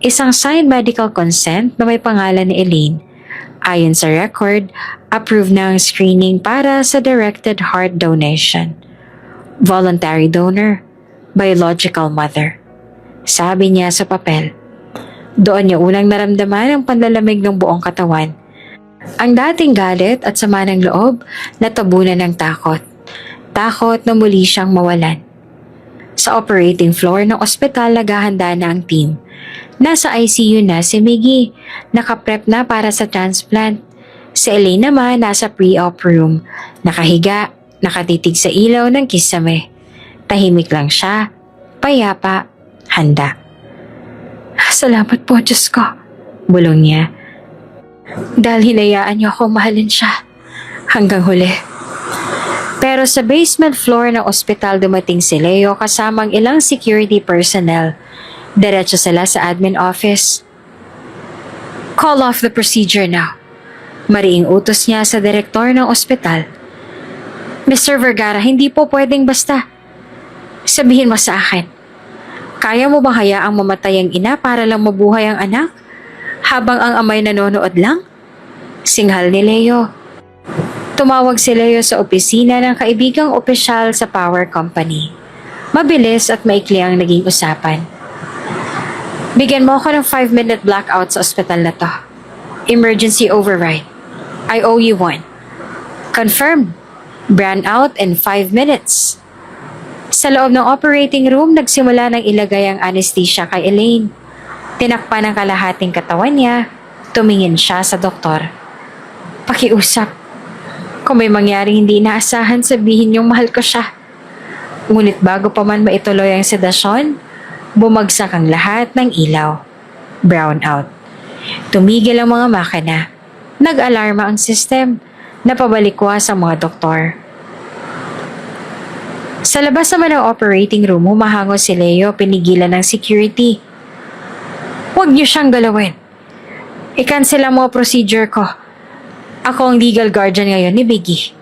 Isang signed medical consent na may pangalan ni Elaine. Ayon sa record, approved na ang screening para sa directed heart donation. Voluntary donor, biological mother. Sabi niya sa papel. Doon niya unang naramdaman ang panlalamig ng buong katawan. Ang dating galit at sama ng loob natabunan ng takot. Takot na muli siyang mawalan. Sa operating floor ng ospital naghahanda na ang team. Nasa ICU na si Miggy, nakaprep na para sa transplant. Si Elaine naman nasa pre-op room, nakahiga, nakatitig sa ilaw ng kisame. Tahimik lang siya, payapa, handa. Salamat po, Diyos ko, bulong niya. Dahil hinayaan niyo akong mahalin siya hanggang huli. Pero sa basement floor ng ospital dumating si Leo kasamang ilang security personnel. Diretso sila sa admin office. Call off the procedure now. Mariing utos niya sa direktor ng ospital. Mr. Vergara, hindi po pwedeng basta. Sabihin mo sa akin, kaya mo bang hayaang mamatay ang ina para lang mabuhay ang anak? Habang ang amay nanonood lang? Singhal ni Leo. Tumawag si Leo sa opisina ng kaibigang opisyal sa power company. Mabilis at maikli ang naging usapan. Bigyan mo ako ng 5-minute blackout sa ospital na to. Emergency override. I owe you one. Confirmed. Brand out in 5 minutes. Sa loob ng operating room, nagsimula ng ilagay ang anesthesia kay Elaine. Tinakpan ang kalahating katawan niya. Tumingin siya sa doktor. Pakiusap. Kung may mangyari hindi inaasahan, sabihin niyong mahal ko siya. Ngunit bago pa man maituloy ang sedasyon, bumagsak ang lahat ng ilaw. Brown out. Tumigil ang mga makina. Nag-alarma ang system. Napabalikwas ang mga doktor. Sa labas naman ng operating room, humahango si Leo pinigilan ng security. Huwag niyo siyang galawin. I-cancel ang mga procedure ko. Ako ang legal guardian ngayon ni Miggy.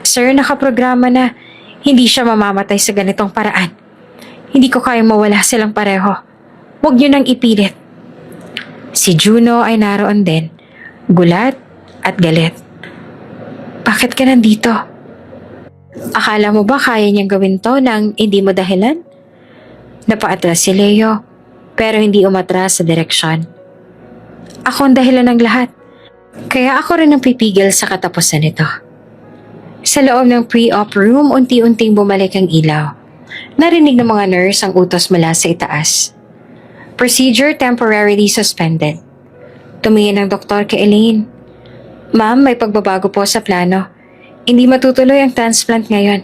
Sir, nakaprograma na. Hindi siya mamamatay sa ganitong paraan. Hindi ko kayang mawala silang pareho. Huwag niyo nang ipilit. Si Juno ay naroon din. Gulat at galit. Bakit ka nandito? Akala mo ba kaya niyang gawin to nang hindi mo dahilan? Napaatras si Leo, pero hindi umatras sa direksyon. Ako ang dahilan ng lahat. Kaya ako rin ang pipigil sa katapusan nito. Sa loob ng pre-op room, unti-unting bumalik ang ilaw. Narinig ng mga nurse ang utos mula sa itaas. Procedure temporarily suspended. Tumingin ang doktor kay Elaine. Ma'am, may pagbabago po sa plano. Hindi matutuloy ang transplant ngayon.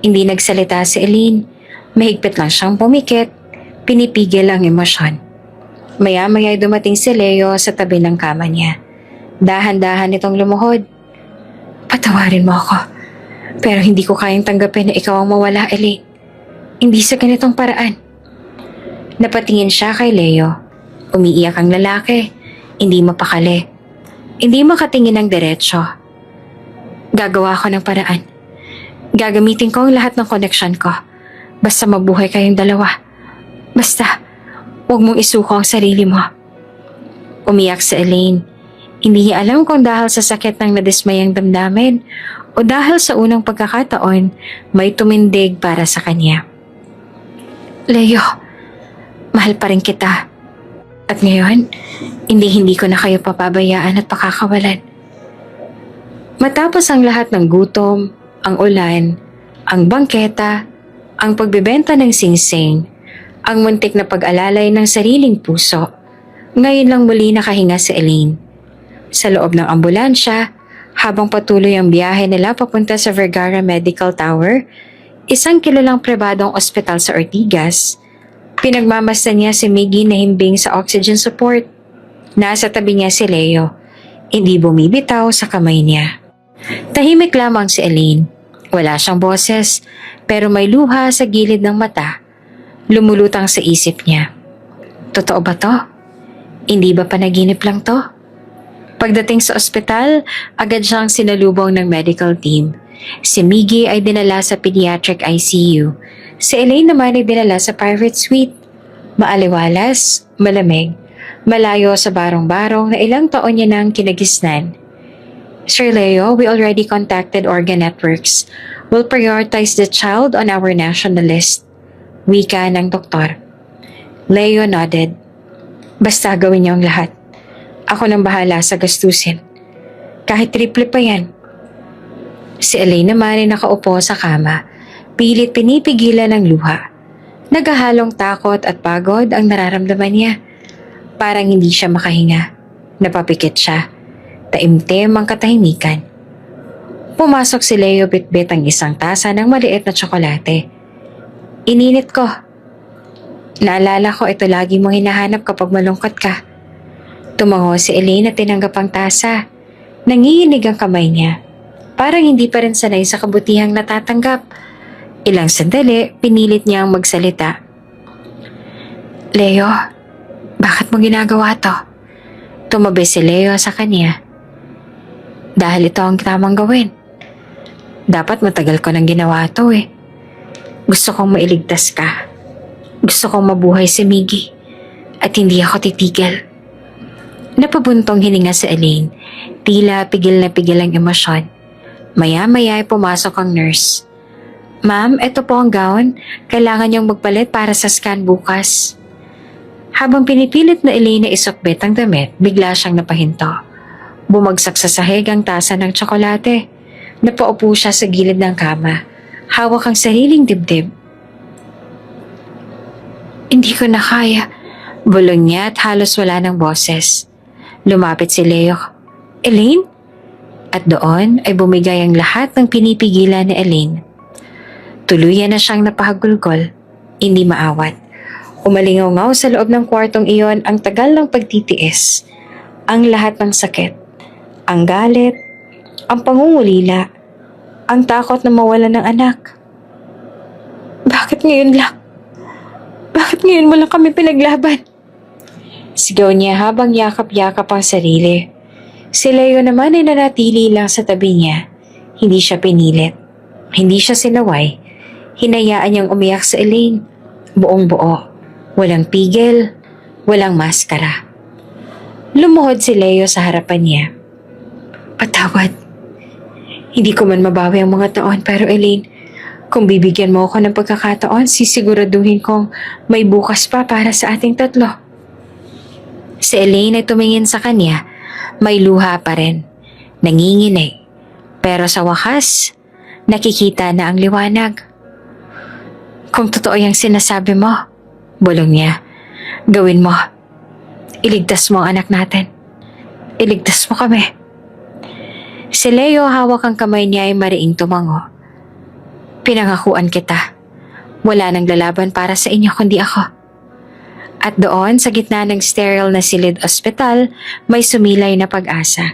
Hindi nagsalita si Elaine. Mahigpit lang siyang pumikit. Pinipigil ang emosyon. Maya-maya dumating si Leo sa tabi ng kama niya. Dahan-dahan itong lumuhod. Patawarin mo ako. Pero hindi ko kayang tanggapin na ikaw ang mawala, Elaine. Hindi sa ganitong paraan. Napatingin siya kay Leo. Umiiyak ang lalaki. Hindi mapakali. Hindi makatingin ng diretsyo. Gagawa ko ng paraan. Gagamitin ko ang lahat ng koneksyon ko. Basta mabuhay kayong dalawa. Basta, huwag mong isuko ang sarili mo. Umiyak si Elaine. Hindi niya alam kung dahil sa sakit ng nadismayang damdamin o dahil sa unang pagkakataon may tumindig para sa kanya. Leo, mahal pa rin kita. At ngayon, hindi ko na kayo papabayaan at pakakawalan. Matapos ang lahat ng gutom, ang ulan, ang bangketa, ang pagbebenta ng singsing, ang muntik na pag-alalay ng sariling puso, ngayon lang muli nakahinga si Elaine. Sa loob ng ambulansya, habang patuloy ang biyahe nila papunta sa Vergara Medical Tower, isang kilalang pribadong ospital sa Ortigas, pinagmamasdan niya si Miggy na himbing sa oxygen support. Nasa tabi niya si Leo, hindi bumibitaw sa kamay niya. Tahimik lamang si Elaine. Wala siyang boses, pero may luha sa gilid ng mata. Lumulutang sa isip niya. Totoo ba to? Hindi ba panaginip lang to? Pagdating sa ospital, agad siyang sinalubong ng medical team. Si Miggy ay dinala sa pediatric ICU. Si Elaine naman ay dinala sa private suite. Maaliwalas, malamig, malayo sa barong-barong na ilang taon niya nang kinagisnan. Sir Leo, we already contacted organ networks. We'll prioritize the child on our national list. Wika ng doktor. Leo nodded. Basta gawin niyo ang lahat. Ako nang bahala sa gastusin. Kahit triple pa yan. Si Elaine naman ay nakaupo sa kama. Pilit pinipigilan ng luha. Naghahalong takot at pagod ang nararamdaman niya. Parang hindi siya makahinga. Napapikit siya. Taimtim ang katahimikan. Pumasok si Leo bitbit ang isang tasa ng maliit na tsokolate. Ininit ko. Naalala ko ito lagi mong hinahanap kapag malungkot ka. Tumango si Elaine at tinanggap ang tasa. Nanginginig ang kamay niya. Parang hindi pa rin sanay sa kabutihang natatanggap. Ilang sandali, pinilit niyang magsalita. Leo, bakit mo ginagawa to? Tumabi si Leo sa kanya. Dahil ito ang tamang gawin. Dapat matagal ko nang ginawa to eh. Gusto kong mailigtas ka. Gusto kong mabuhay si Miggy. At hindi ako titigil. Napabuntong hininga si Elaine. Tila pigil na pigil ang emosyon. Maya-maya ay pumasok ang nurse. Ma'am, eto po ang gown. Kailangan niyong magpalit para sa scan bukas. Habang pinipilit na Elaine na isukbit ang damit, bigla siyang napahinto. Bumagsak sa sahig ang tasa ng tsokolate. Napaupo siya sa gilid ng kama. Hawak ang sariling dibdib. Hindi ko na kaya. Bulong niya at halos wala ng boses. Lumapit si Leo. Elaine? At doon ay bumigay ang lahat ng pinipigilan ni Elaine. Tuluyan na siyang napahagulgol. Hindi maawat. Umalingaw-ngaw sa loob ng kwartong iyon ang tagal ng pagtitiis. Ang lahat ng sakit. Ang galit. Ang pangungulila. Ang takot na mawalan ng anak. Bakit ngayon lang? Bakit ngayon mo lang kami pinaglaban? Sigaw niya habang yakap-yakap ang sarili. Si Leo naman ay nanatili lang sa tabi niya. Hindi siya pinilit. Hindi siya sinaway. Hinayaan niyang umiyak sa Elaine. Buong buo. Walang pigil. Walang maskara. Lumuhod si Leo sa harapan niya. Patawad. Hindi ko man mabawi ang mga taon pero Elaine, kung bibigyan mo ako ng pagkakataon, sisiguraduhin kong may bukas pa para sa ating tatlo. Si Elaine ay tumingin sa kanya. May luha pa rin. Nanginginig. Pero sa wakas, nakikita na ang liwanag. Kung totoo yung sinasabi mo, bulong niya, gawin mo. Iligtas mo ang anak natin. Iligtas mo kami. Si Leo hawak ang kamay niya ay mariing tumango. Pinangakuan kita. Wala nang lalaban para sa inyo kundi ako. At doon sa gitna ng sterile na silid ospital, may sumilay na pag-asa.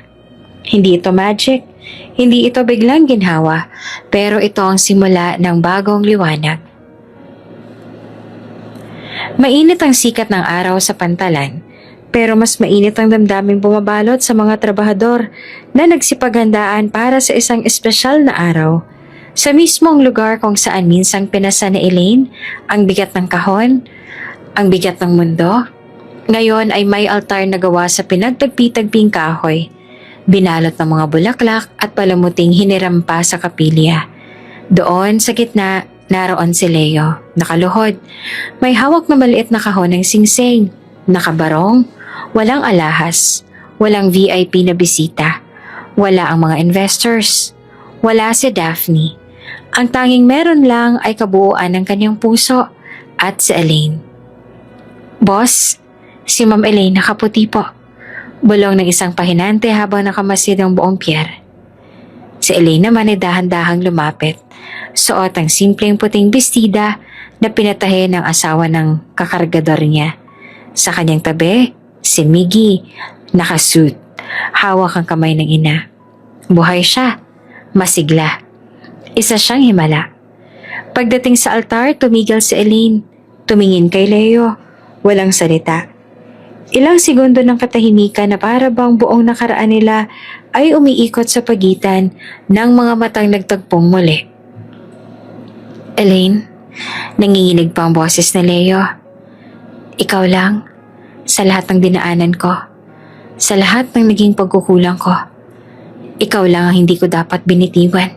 Hindi ito magic, Hindi ito biglang ginhawa, pero ito ang simula ng bagong liwanag. Mainit ang sikat ng araw sa pantalan, pero mas mainit ang damdaming bumabalot sa mga trabahador na nagsipaghandaan para sa isang espesyal na araw. Sa mismong lugar kung saan minsang pinasa ni Elaine ang bigat ng kahon, ang bigat ng mundo, ngayon ay may altar na gawa sa pinagtagpi-tagping kahoy, binalot ng mga bulaklak at palamuting hinirampa sa kapilya. Doon sa gitna, naroon si Leo, nakaluhod. May hawak na maliit na kahon ng singsing, nakabarong, walang alahas, walang VIP na bisita, wala ang mga investors, wala si Daphne. Ang tanging meron lang ay kabuuan ng kanyang puso at si Elaine. Boss, si Ma'am Elaine nakaputi po. Bulong ng isang pahinante habang nakamasid ang buong pier. Si Elaine naman ay dahan-dahang lumapit. Suot ang simpleng puting bestida na pinatahe ng asawa ng kakargador niya. Sa kanyang tabi, si Miggy, nakasuit, hawak ang kamay ng ina. Buhay siya, masigla. Isa siyang himala. Pagdating sa altar, tumigil si Elaine. Tumingin kay Leo. Walang salita. Ilang segundo ng katahimikan na para bang buong nakaraan nila ay umiikot sa pagitan ng mga matang nagtagpong muli. Elaine, nanginginig pa ang boses ni Leo. Ikaw lang, sa lahat ng dinaanan ko, sa lahat ng naging pagkukulang ko, ikaw lang ang hindi ko dapat binitiwan.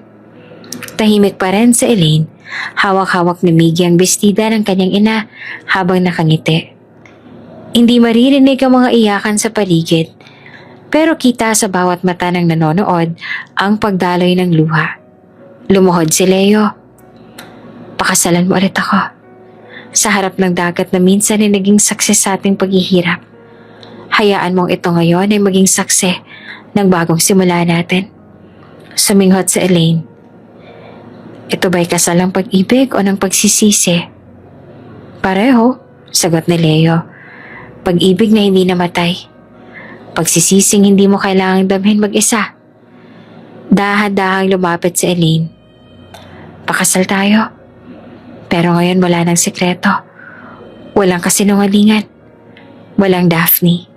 Tahimik pa rin si Elaine, hawak-hawak ni Miggy ang bestida ng kanyang ina habang nakangiti. Hindi maririnig ang mga iyakan sa paligid, pero kita sa bawat mata ng nanonood ang pagdaloy ng luha. Lumuhod si Leo. Pakasalan mo ulit ako. Sa harap ng dagat na minsan ay naging saksi sa ating paghihirap. Hayaan mong ito ngayon ay maging saksi ng bagong simula natin. Suminghot si Elaine. Ito ba'y kasal ng pag-ibig o ng pagsisisi? Pareho, sagot ni Leo. Pag-ibig na hindi namatay. Pagsisising hindi mo kailangang damhin mag-isa. Dahan-dahang lumapit si Elaine. Pakasal tayo. Pero ngayon wala nang sikreto. Walang kasinungalingan. Walang Daphne.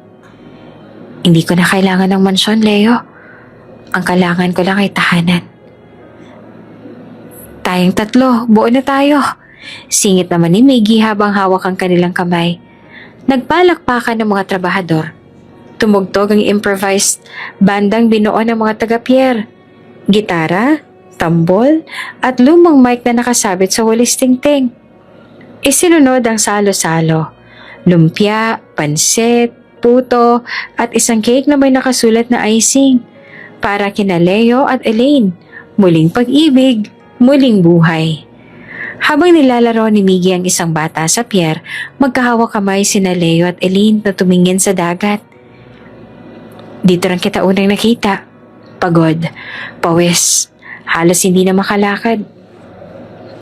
Hindi ko na kailangan ng mansyon, Leo. Ang kailangan ko lang ay tahanan. Tayong tatlo, buo na tayo. Singit naman ni Miggy habang hawak ang kanilang kamay. Nagpalakpakan ng mga trabahador. Tumugtog ang improvised bandang binuo ng mga taga-pier. Gitara, tambol, at lumang mic na nakasabit sa walis tingting. Isinunod ang salo-salo. Lumpia, pansit, puto, at isang cake na may nakasulat na icing. Para kina Leo at Elaine, muling pag-ibig, muling buhay. Habang nilalaro ni Miggy ang isang bata sa pier, magkahawak kamay sina Leo at Elaine na tumingin sa dagat. Dito rin kita unang nakita. Pagod, pawis, halos hindi na makalakad.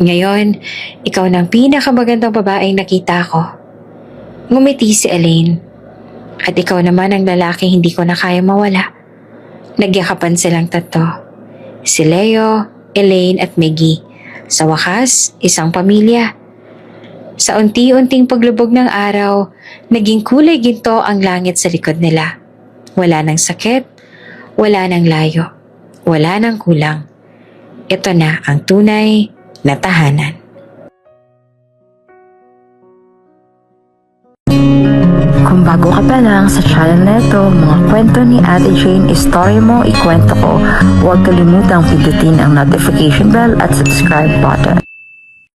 Ngayon, ikaw na ang pinakamagandang babaeng nakita ko. Ngumiti si Elaine. At ikaw naman ang lalaking hindi ko na kaya mawala. Nagyakapan silang tatlo. Si Leo, Elaine at Miggy. Sa wakas, isang pamilya. Sa unti-unting paglubog ng araw, naging kulay ginto ang langit sa likod nila. Wala nang sakit, wala nang layo, wala nang kulang. Ito na ang tunay na tahanan. Kung bago ka pa lang sa channel na ito, mga kwento ni Ate Jane, Story Mo, Ikwento Ko, huwag kalimutang pindutin ang notification bell at subscribe button.